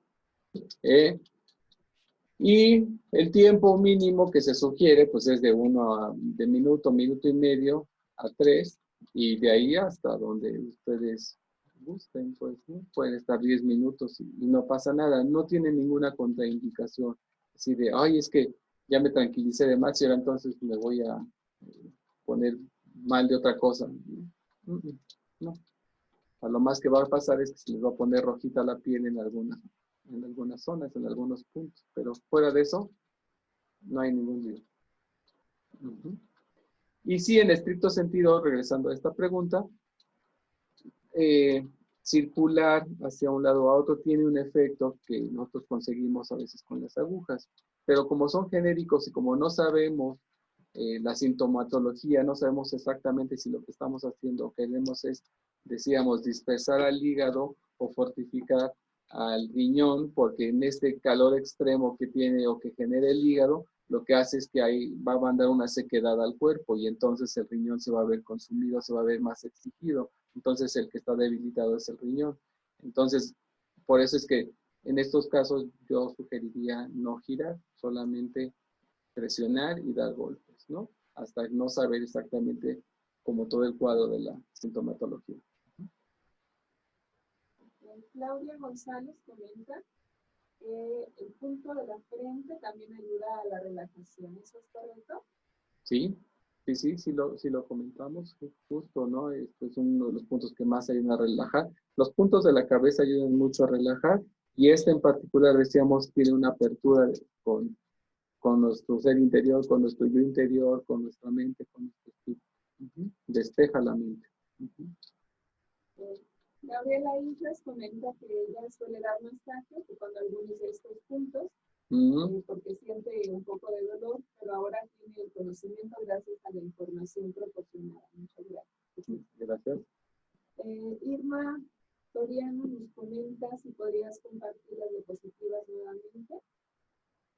Y el tiempo mínimo que se sugiere, pues es de de minuto, minuto y medio a 3, y de ahí hasta donde ustedes gusten, pues, ¿no? Pueden estar 10 minutos y no pasa nada, no tiene ninguna contraindicación, así de, ay, es que ya me tranquilicé de más y ahora entonces me voy a poner mal de otra cosa. No, a lo más que va a pasar es que se les va a poner rojita la piel en algunas zonas, en algunos puntos, pero fuera de eso, no hay ningún lío. Uh-huh. Y sí, en estricto sentido, regresando a esta pregunta, circular hacia un lado a otro tiene un efecto que nosotros conseguimos a veces con las agujas, pero como son genéricos y como no sabemos la sintomatología, no sabemos exactamente si lo que estamos haciendo o queremos es, decíamos, dispersar al hígado o fortificar al riñón, porque en este calor extremo que tiene o que genera el hígado, lo que hace es que ahí va a mandar una sequedad al cuerpo y entonces el riñón se va a ver consumido, se va a ver más exigido. Entonces el que está debilitado es el riñón. Entonces, por eso es que en estos casos yo sugeriría no girar, solamente presionar y dar golpes, ¿no? Hasta no saber exactamente como todo el cuadro de la sintomatología. Claudia González comenta que el punto de la frente también ayuda a la relajación, ¿eso es correcto? Sí, Sí lo comentamos, justo, ¿no? Esto es uno de los puntos que más ayudan a relajar. Los puntos de la cabeza ayudan mucho a relajar y este en particular, decíamos, tiene una apertura con nuestro ser interior, con nuestro yo interior, con nuestra mente, con nuestro espíritu. Despeja la mente. Gabriela Islas comenta que ella suele dar masaje con algunos de estos puntos porque siente un poco de dolor, pero ahora tiene el conocimiento gracias a la información proporcionada. Muchas gracias. Gracias. Irma Soriano nos comenta si podrías compartir las diapositivas nuevamente.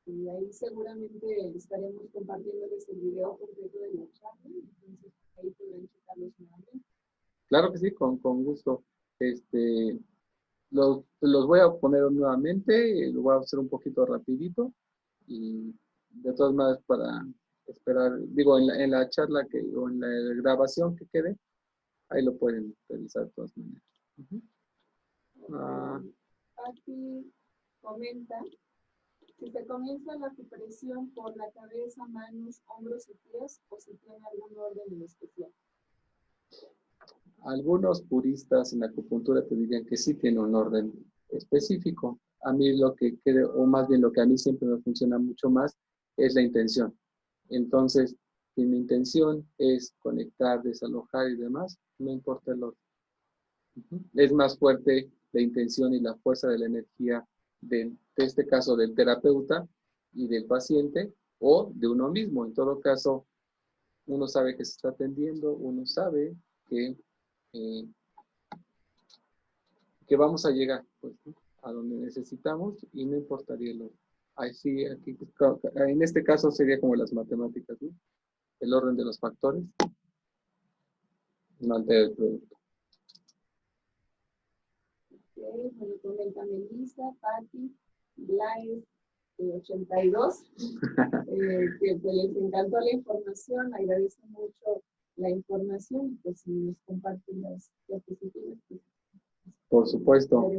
Y ahí seguramente estaremos compartiéndoles el video completo de la charla, entonces ahí podrán checarlos nuevamente. Claro que sí, con gusto. Los voy a poner nuevamente, lo voy a hacer un poquito rapidito y de todas maneras para esperar, digo, en la charla o en la grabación que quede, ahí lo pueden revisar de todas maneras. Aquí comenta, si se comienza la acupresión por la cabeza, manos, hombros y pies, o si tiene algún orden en especial. Algunos puristas en la acupuntura te dirían que sí tiene un orden específico. A mí lo que creo, o más bien lo que a mí siempre me funciona mucho más, es la intención. Entonces, si mi intención es conectar, desalojar y demás, no importa el orden. Es más fuerte la intención y la fuerza de la energía de este caso del terapeuta y del paciente o de uno mismo. En todo caso, uno sabe que se está atendiendo, uno sabe que vamos a llegar pues, ¿no? A donde necesitamos y no importaría el orden. Así, aquí, en este caso sería como las matemáticas, ¿no? El orden de los factores no altera el producto. Bueno, comenta Melissa, Patti, Blaise, 82, que pues, les encantó la información, agradezco mucho la información, pues si nos comparten las diapositivas, pues, por supuesto.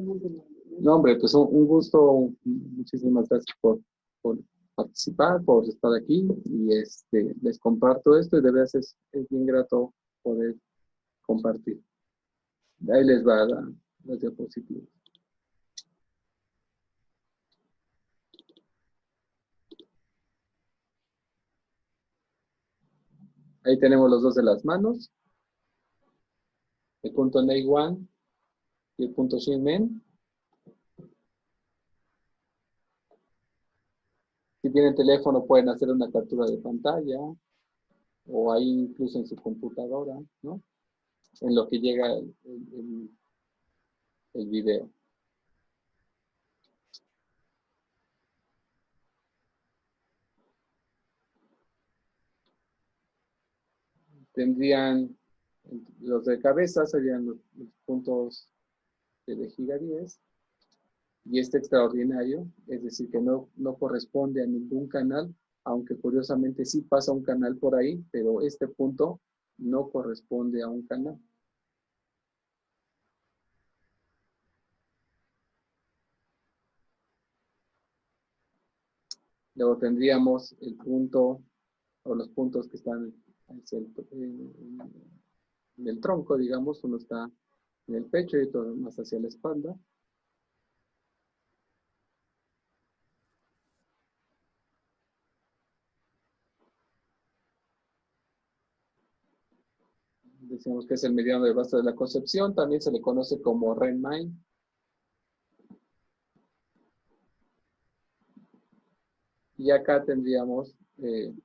No, hombre, pues un gusto, muchísimas gracias por participar, por estar aquí y les comparto esto y de verdad es bien grato poder compartir. Ahí les va las diapositivas. Ahí tenemos los dos de las manos, el punto Nei Wan y el punto Shin Men. Si tienen teléfono pueden hacer una captura de pantalla o ahí incluso en su computadora, ¿no? En lo que llega el video. Tendrían, los de cabeza serían los puntos de vejiga 10 y este extraordinario, es decir, que no corresponde a ningún canal, aunque curiosamente sí pasa un canal por ahí, pero este punto no corresponde a un canal. Luego tendríamos el punto, o los puntos que están en el tronco, digamos, uno está en el pecho y otro más hacia la espalda. Decimos que es el mediano del vasto de la concepción, también se le conoce como Renmin. Y acá tendríamos el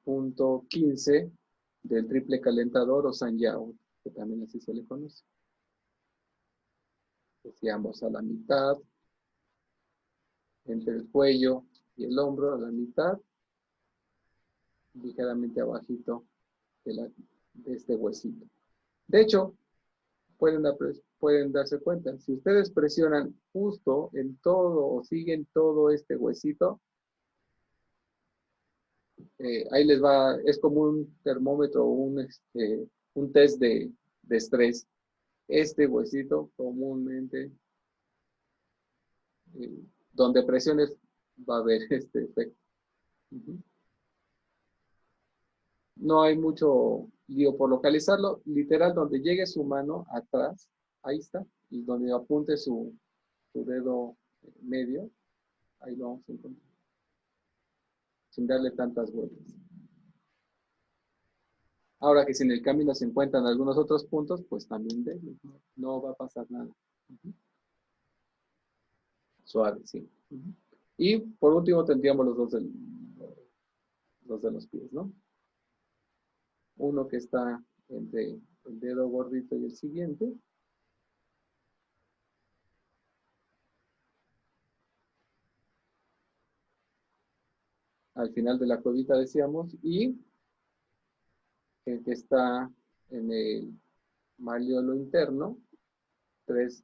punto 15 del triple calentador o San Yao, que también así se le conoce. Decíamos a la mitad, entre el cuello y el hombro, a la mitad, ligeramente abajito de este huesito. De hecho, pueden darse cuenta, si ustedes presionan justo en todo o siguen todo este huesito, ahí les va, es como un termómetro, un test de estrés. Este huesito comúnmente, donde presiones, va a haber este efecto. no hay mucho lío por localizarlo. Literal, donde llegue su mano atrás, ahí está, y donde apunte su dedo medio, ahí lo vamos a encontrar, sin darle tantas vueltas. Ahora que si en el camino se encuentran algunos otros puntos, pues también denle, no va a pasar nada. Suave, sí. Y por último tendríamos los dos de los pies, ¿no? Uno que está entre el dedo gordito y el siguiente. Al final de la cuevita decíamos, y el que está en el malleolo interno, 3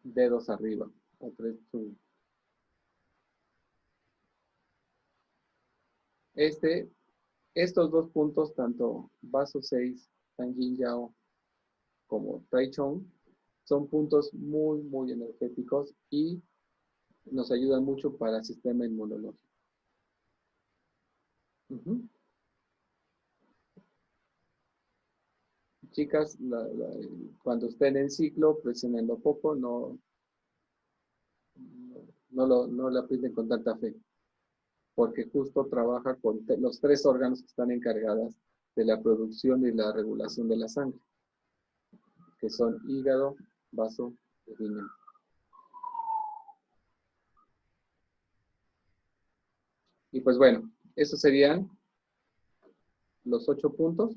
dedos arriba, o 3 pulgadas. Estos dos puntos, tanto vaso 6, Tan Yin Yao, como Tai Chong, son puntos muy, muy energéticos y nos ayudan mucho para el sistema inmunológico. Chicas, cuando estén en ciclo, presionenlo poco, no le aprieten con tanta fe, porque justo trabaja con los 3 órganos que están encargados de la producción y la regulación de la sangre, que son hígado, vaso y riñón. Y pues bueno, esos serían los 8 puntos.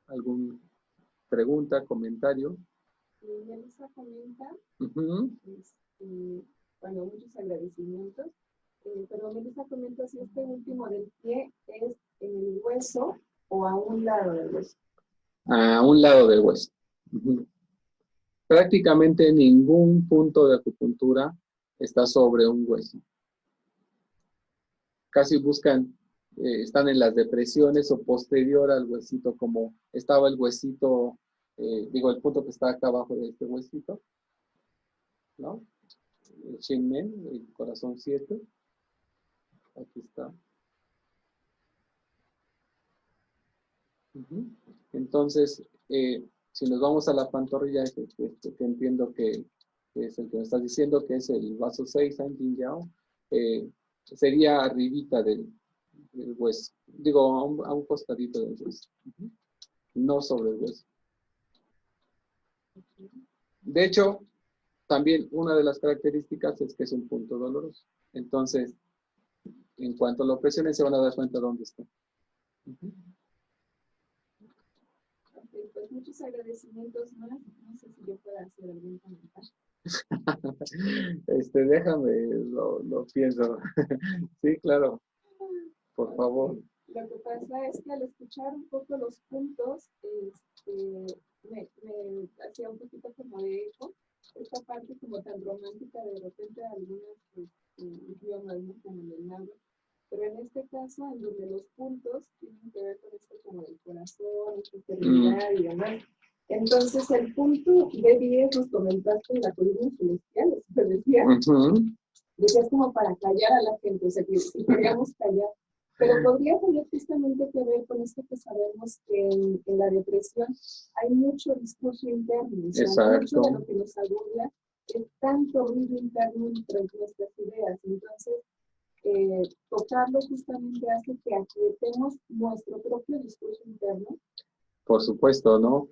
¿Alguna pregunta, comentario? Melissa comenta, Uh-huh. bueno, muchos agradecimientos, pero Melissa comenta si este último del pie es en el hueso o a un lado del hueso. A un lado del hueso. Uh-huh. Prácticamente ningún punto de acupuntura está sobre un hueso. Casi están en las depresiones o posterior al huesito, como estaba el huesito, el punto que está acá abajo de este huesito, ¿no? El Shinmen, el corazón 7. Aquí está. Entonces, si nos vamos a la pantorrilla, que entiendo que es el que me estás diciendo, que es el vaso 6, Tan Yin Yao, sería arribita del hueso. Digo, a un costadito del hueso. No sobre el hueso. De hecho, también una de las características es que es un punto doloroso. Entonces, en cuanto lo presionen, se van a dar cuenta dónde está. Okay, pues muchos agradecimientos más. No sé si yo pueda hacer algún comentario. Déjame, lo pienso. Sí, claro. Por favor. Lo que pasa es que al escuchar un poco los puntos, me hacía un poquito como de eco. Esta parte como tan romántica de repente de algunos idiomas, ¿no? Como en el náhuatl. Pero en este caso, en donde los puntos tienen que ver con esto como del corazón, eternidad y demás. Entonces, el punto B10 nos comentaste en la columna celestial, eso decía. Decías como para callar a la gente, o sea, que si queríamos callar. Pero podría tener justamente que ver con esto que sabemos que en la depresión hay mucho discurso interno. O sea, mucho de lo que nos agobia es tanto ruido interno entre nuestras ideas. Entonces, tocarlo justamente hace que aquietemos nuestro propio discurso interno. Por supuesto, ¿no?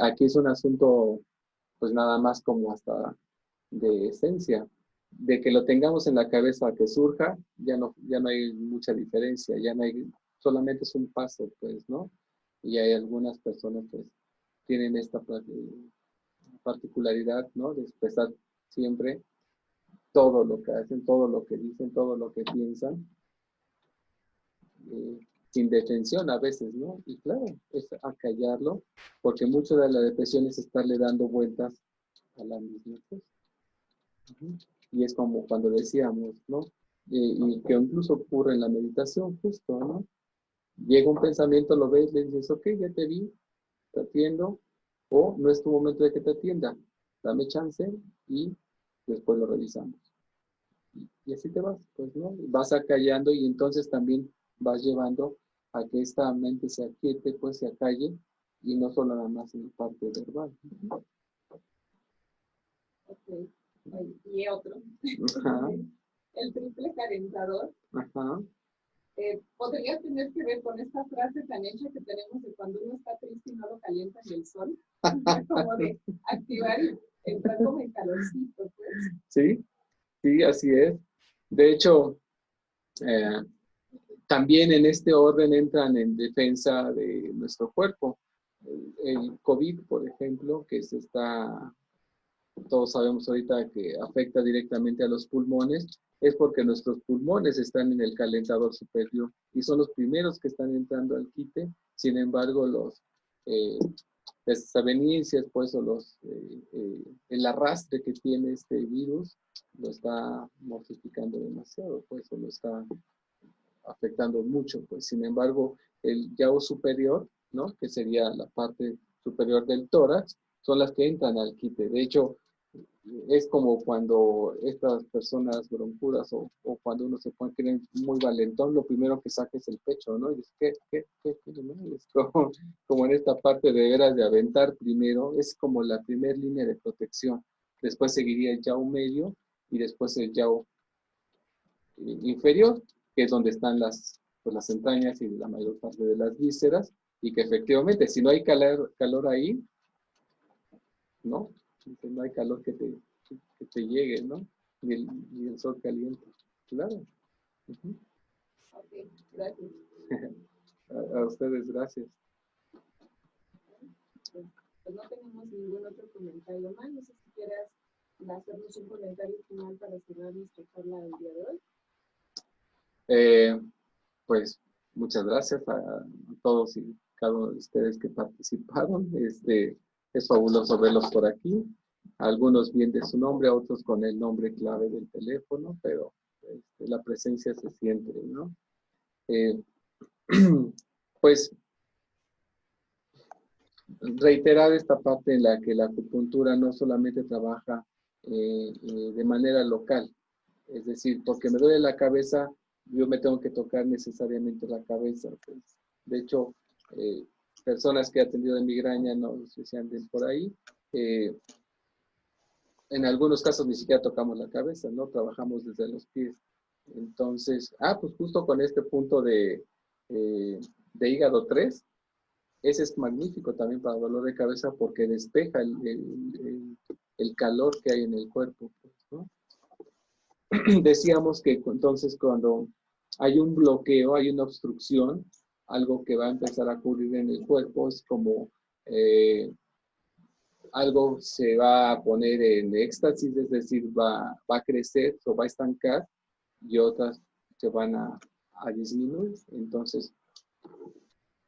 Aquí es un asunto, pues nada más como hasta de esencia. De que lo tengamos en la cabeza que surja, ya no hay mucha diferencia, ya no hay, solamente es un paso, pues, ¿no? Y hay algunas personas, pues, tienen esta particularidad, ¿no? De expresar siempre todo lo que hacen, todo lo que dicen, todo lo que piensan, sin detención a veces, ¿no? Y claro, es acallarlo, porque mucho de la depresión es estarle dando vueltas a la misma cosa. Y es como cuando decíamos, ¿no? Y que incluso ocurre en la meditación, justo, ¿no? Llega un pensamiento, lo ves, le dices, ok, ya te vi, te atiendo, o no es tu momento de que te atienda, dame chance y después lo revisamos. Y así te vas, pues, ¿no? Vas acallando y entonces también vas llevando a que esta mente se aquiete, pues se acalle, y no solo nada más en la parte verbal. Ok. Y otro. Ajá, El triple calentador. ajá. ¿Podría tener que ver con esta frase tan hecha que tenemos de cuando uno está triste y no lo calienta ni el sol? Como de activar y entrar como en calorcito, pues. Sí, sí, así es. De hecho, también en este orden entran en defensa de nuestro cuerpo. El COVID, por ejemplo, que todos sabemos ahorita que afecta directamente a los pulmones, es porque nuestros pulmones están en el calentador superior y son los primeros que están entrando al quite. Sin embargo, las desavenencias, pues, o el arrastre que tiene este virus lo está mortificando demasiado, pues, o lo está afectando mucho, pues. Sin embargo, el yao superior, ¿no? Que sería la parte superior del tórax, son las que entran al quite. De hecho, es como cuando estas personas broncudas o cuando uno se pone creen muy valentón, lo primero que saca es el pecho, ¿no? Y dice, ¿qué? ¿No? Es como en esta parte de veras de aventar primero, es como la primera línea de protección. Después seguiría el yao medio y después el yao inferior, que es donde están pues, las entrañas y la mayor parte de las vísceras, y que efectivamente, si no hay calor ahí, ¿no? No hay calor que te llegue, ¿no? Ni el sol caliente. Claro. Uh-huh. Ok, gracias. A ustedes, gracias. Pues no tenemos ningún otro comentario más. No sé si quieras hacernos un comentario final para cerrar nuestra charla del día de hoy. Pues muchas gracias a todos y cada uno de ustedes que participaron. Es fabuloso verlos por aquí. Algunos bien de su nombre, otros con el nombre clave del teléfono, pero la presencia se siente, ¿no? Pues reiterar esta parte en la que la acupuntura no solamente trabaja de manera local, es decir, porque me duele la cabeza, yo me tengo que tocar necesariamente la cabeza. Pues. De hecho, personas que he atendido de migraña, no sé si anden por ahí, en algunos casos ni siquiera tocamos la cabeza, ¿no? Trabajamos desde los pies. Entonces, pues justo con este punto de hígado 3, ese es magnífico también para dolor de cabeza porque despeja el calor que hay en el cuerpo, pues, ¿no? Decíamos que entonces cuando hay un bloqueo, hay una obstrucción, algo que va a empezar a ocurrir en el cuerpo es como algo se va a poner en éxtasis, es decir, va a crecer o va a estancar y otras se van a disminuir. Entonces,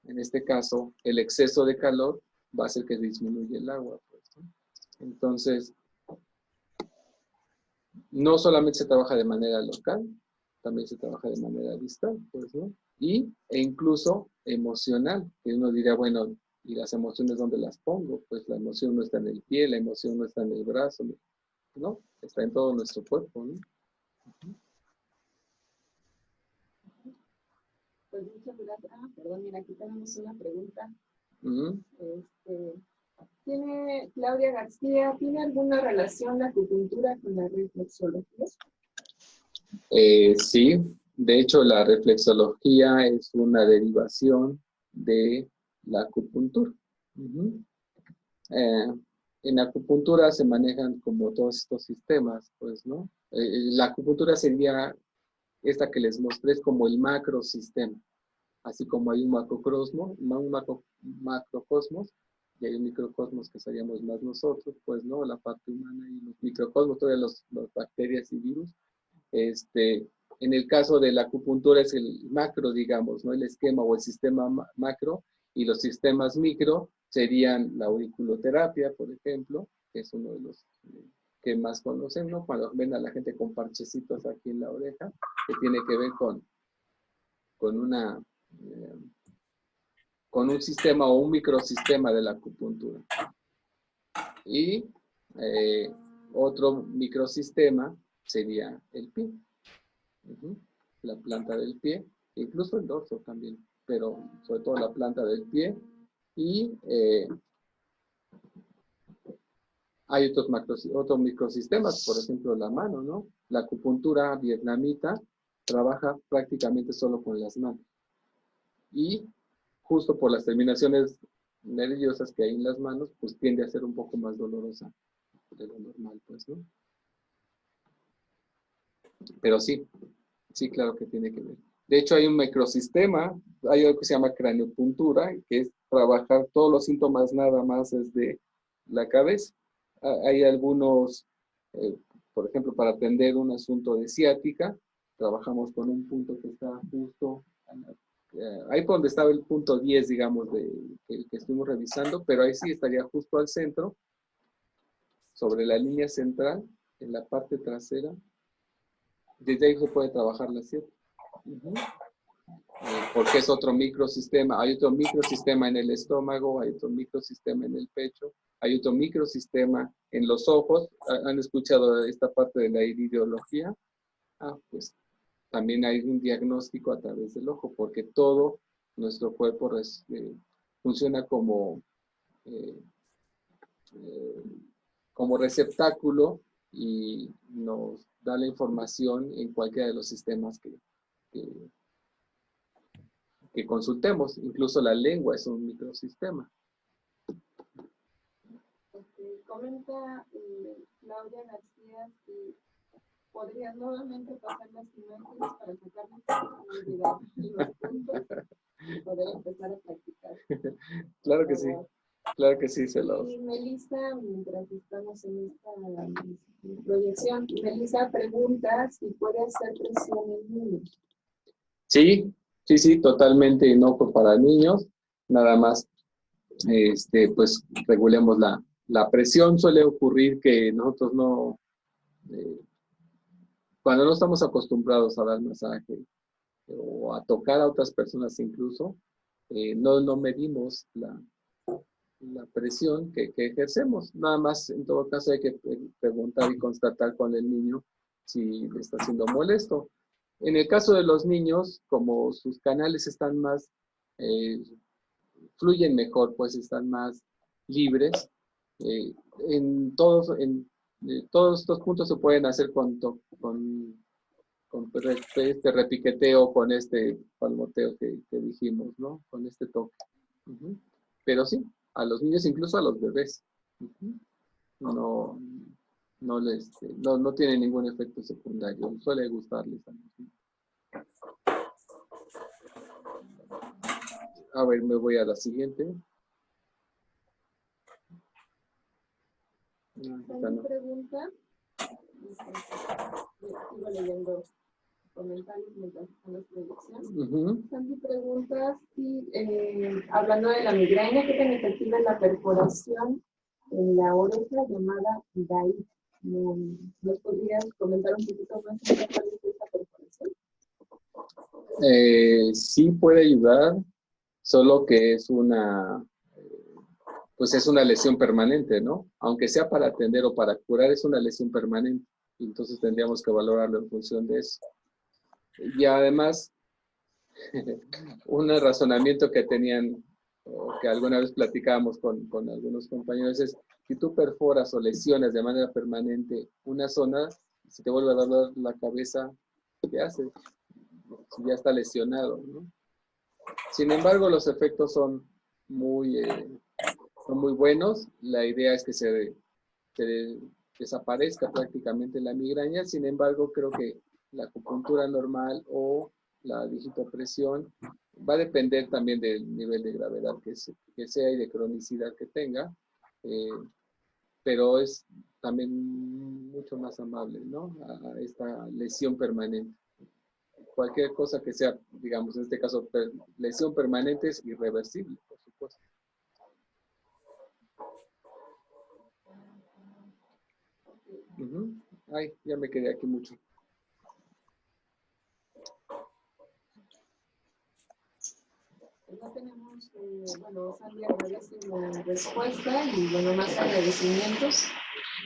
en este caso, el exceso de calor va a hacer que disminuya el agua. Pues, ¿no? Entonces, no solamente se trabaja de manera local, también se trabaja de manera distal, pues, ¿no? E incluso emocional, que uno diría, bueno, ¿y las emociones dónde las pongo? Pues la emoción no está en el pie, la emoción no está en el brazo, ¿no? Está en todo nuestro cuerpo, ¿no? Pues muchas gracias. Perdón, mira, aquí tenemos una pregunta. Uh-huh. ¿Tiene Claudia García, ¿tiene alguna relación la acupuntura con la reflexología? Sí, de hecho la reflexología es una derivación de la acupuntura. Uh-huh. En acupuntura se manejan como todos estos sistemas, pues, ¿no? La acupuntura sería esta que les mostré, es como el macrosistema. Así como hay un macrocosmos, y hay un microcosmos que seríamos más nosotros, pues, ¿no? La parte humana y los microcosmos, todas las bacterias y virus. En el caso de la acupuntura es el macro, digamos, ¿no? El esquema o el sistema macro, y los sistemas micro serían la auriculoterapia, por ejemplo, que es uno de los que más conocen, ¿no? Cuando ven a la gente con parchecitos aquí en la oreja, que tiene que ver con un sistema o un microsistema de la acupuntura. Y Otro microsistema sería el pie. La planta del pie, incluso el dorso también, pero sobre todo la planta del pie. Y hay otros microsistemas, por ejemplo la mano, ¿no? La acupuntura vietnamita trabaja prácticamente solo con las manos. Y justo por las terminaciones nerviosas que hay en las manos, pues tiende a ser un poco más dolorosa de lo normal, pues, ¿no? Pero sí, sí, claro que tiene que ver. De hecho, hay un microsistema, hay algo que se llama craniopuntura, que es trabajar todos los síntomas nada más desde la cabeza. Hay algunos, por ejemplo, para atender un asunto de ciática, trabajamos con un punto que está justo ahí por donde estaba el punto 10, digamos, que estuvimos revisando, pero ahí sí estaría justo al centro, sobre la línea central, en la parte trasera. Desde ahí se puede trabajar la ciática. Porque es otro microsistema. Hay otro microsistema en el estómago, hay otro microsistema en el pecho, hay otro microsistema en los ojos. ¿Han escuchado esta parte de la iridiología? Pues también hay un diagnóstico a través del ojo, porque todo nuestro cuerpo funciona como receptáculo y nos da la información en cualquiera de los sistemas que consultemos. Incluso la lengua es un microsistema. Comenta Claudia García si podrías nuevamente pasar las imágenes para sacarnos los puntos y poder empezar a practicar. Claro que sí. Claro que sí, se los... Y Melissa, mientras estamos en esta proyección, Melissa pregunta si puede hacer presión en niños. Sí, totalmente inocuo para niños. Nada más, pues, regulemos la presión. Suele ocurrir que nosotros no... cuando no estamos acostumbrados a dar masaje o a tocar a otras personas incluso, no medimos la presión que ejercemos. Nada más, en todo caso, hay que preguntar y constatar con el niño si le está siendo molesto. En el caso de los niños, como sus canales están más, fluyen mejor, pues están más libres, en todos estos puntos se pueden hacer con este repiqueteo, con este palmoteo que dijimos, ¿no? Con este toque. Pero sí, a los niños, incluso a los bebés, no tiene ningún efecto secundario, suele gustarles a los niños. A ver, me voy a la siguiente. Sandy pregunta, sigo leyendo comentarios mientras están las proyecciones. Sandy pregunta si, hablando de la migraña, ¿qué tan efectiva es la perforación en la oreja llamada DAIT? ¿Nos podrías comentar un poquito más sobre cuál es esta perforación? Sí puede ayudar, solo que es pues es una lesión permanente, ¿no? Aunque sea para atender o para curar, es una lesión permanente. Entonces tendríamos que valorarlo en función de eso. Y además, un razonamiento que tenían, o que alguna vez platicábamos con algunos compañeros, es si tú perforas o lesionas de manera permanente una zona, si te vuelve a doler la cabeza, ¿qué haces? Si ya está lesionado, ¿no? Sin embargo, los efectos son muy buenos. La idea es que se desaparezca prácticamente la migraña. Sin embargo, creo que la acupuntura normal o la digitopresión va a depender también del nivel de gravedad que sea y de cronicidad que tenga, pero es también mucho más amable, ¿no? A esta lesión permanente. Cualquier cosa que sea, digamos, en este caso, lesión permanente es irreversible, por supuesto. Ay, ya me quedé aquí mucho. No tenemos, bueno, Sandy agradece la respuesta y bueno, más agradecimientos.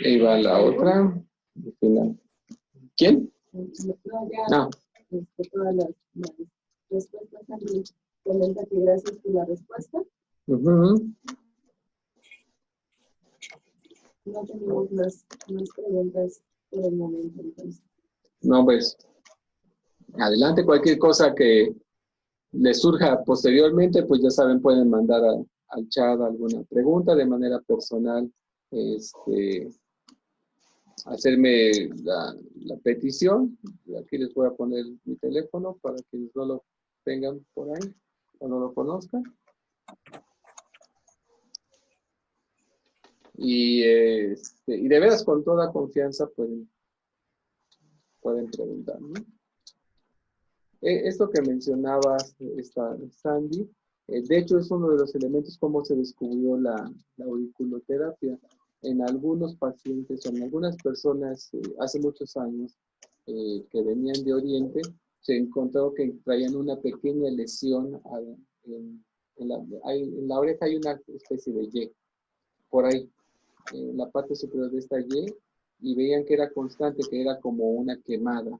Ahí va la otra. Al final. ¿Quién? No, ya No. todas las respuestas han comenta que gracias por la respuesta. Ujú. No tenemos más preguntas por el momento, entonces. No, pues, adelante, cualquier cosa que les surja posteriormente, pues ya saben, pueden mandar al chat alguna pregunta de manera personal, hacerme la petición. Y aquí les voy a poner mi teléfono para quienes no lo tengan por ahí o no lo conozcan. Y de veras, con toda confianza pueden preguntar, ¿no? Esto que mencionabas, Sandy, de hecho es uno de los elementos cómo se descubrió la auriculoterapia. En algunos pacientes o en algunas personas hace muchos años que venían de Oriente, se encontró que traían una pequeña lesión en la oreja, hay una especie de Y, por ahí, en la parte superior de esta y veían que era constante, que era como una quemada.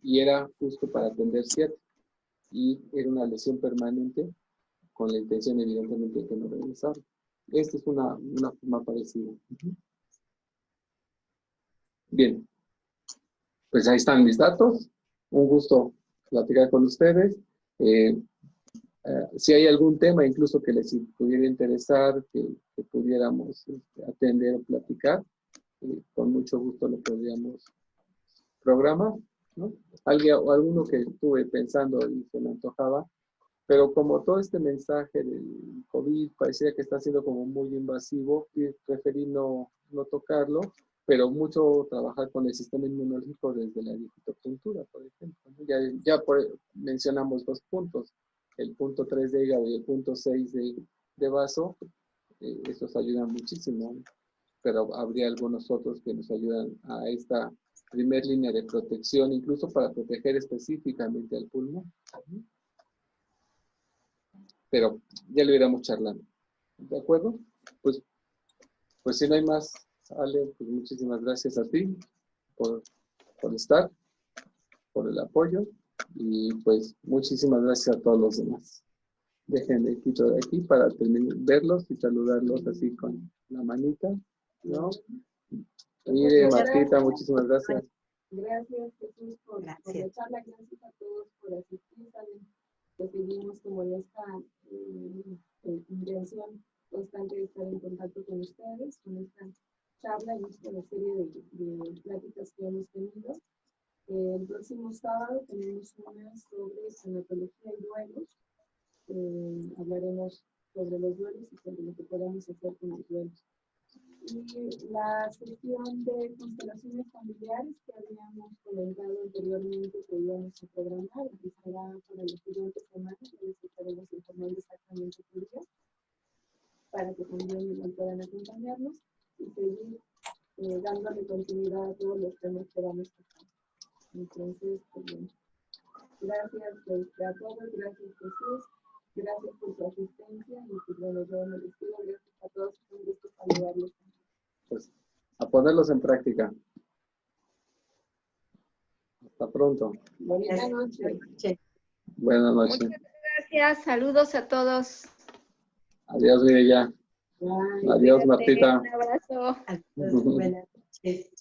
Y era justo para atender ciática. Y era una lesión permanente con la intención, evidentemente, de que no regresara. Esta es una forma parecida. Bien. Pues ahí están mis datos. Un gusto platicar con ustedes. Si hay algún tema incluso que les pudiera interesar, que pudiéramos atender o platicar, con mucho gusto lo podríamos programar, ¿no? Alguno que estuve pensando y se me antojaba, pero como todo este mensaje del COVID parecía que está siendo como muy invasivo, preferí no tocarlo, pero mucho trabajar con el sistema inmunológico desde la digitopuntura, por ejemplo, ¿no? Ya mencionamos 2 puntos, el punto 3 de hígado y el punto 6 de vaso, estos ayudan muchísimo, pero habría algunos otros que nos ayudan a esta primer línea de protección, incluso para proteger específicamente al pulmón. Pero ya lo iremos charlando. ¿De acuerdo? Pues si no hay más, Ale, pues muchísimas gracias a ti por estar, por el apoyo, y pues muchísimas gracias a todos los demás. Dejen el quito de aquí para verlos y saludarlos así con la manita, ¿no? Mire, Martita, muchísimas gracias. Gracias, Jesús, por la charla. Gracias a todos por asistir. Saben que seguimos como en esta intención constante de estar en contacto con ustedes, con esta charla y esta serie de pláticas que hemos tenido. El próximo sábado tenemos una sobre tanatología y duelos. Hablaremos sobre los duelos y sobre lo que podamos hacer con los duelos. Y la sesión de constelaciones familiares que habíamos comentado anteriormente que íbamos a programar, empezará para las siguientes semanas, ya les estaremos informando exactamente qué día, para que también puedan acompañarnos y seguir dándole continuidad a todos los temas que vamos a hacer. Entonces, pues bien, gracias a todos, gracias Jesús, gracias por su asistencia y pues bueno, yo me despido, gracias a todos, es un gusto saludarlos. Pues a ponerlos en práctica. Hasta pronto. Buenas noches. Buenas noches. Muchas gracias, saludos a todos. Adiós, Mireya. Bye. Adiós, Cuídate, Martita. un abrazo. Buenas noches.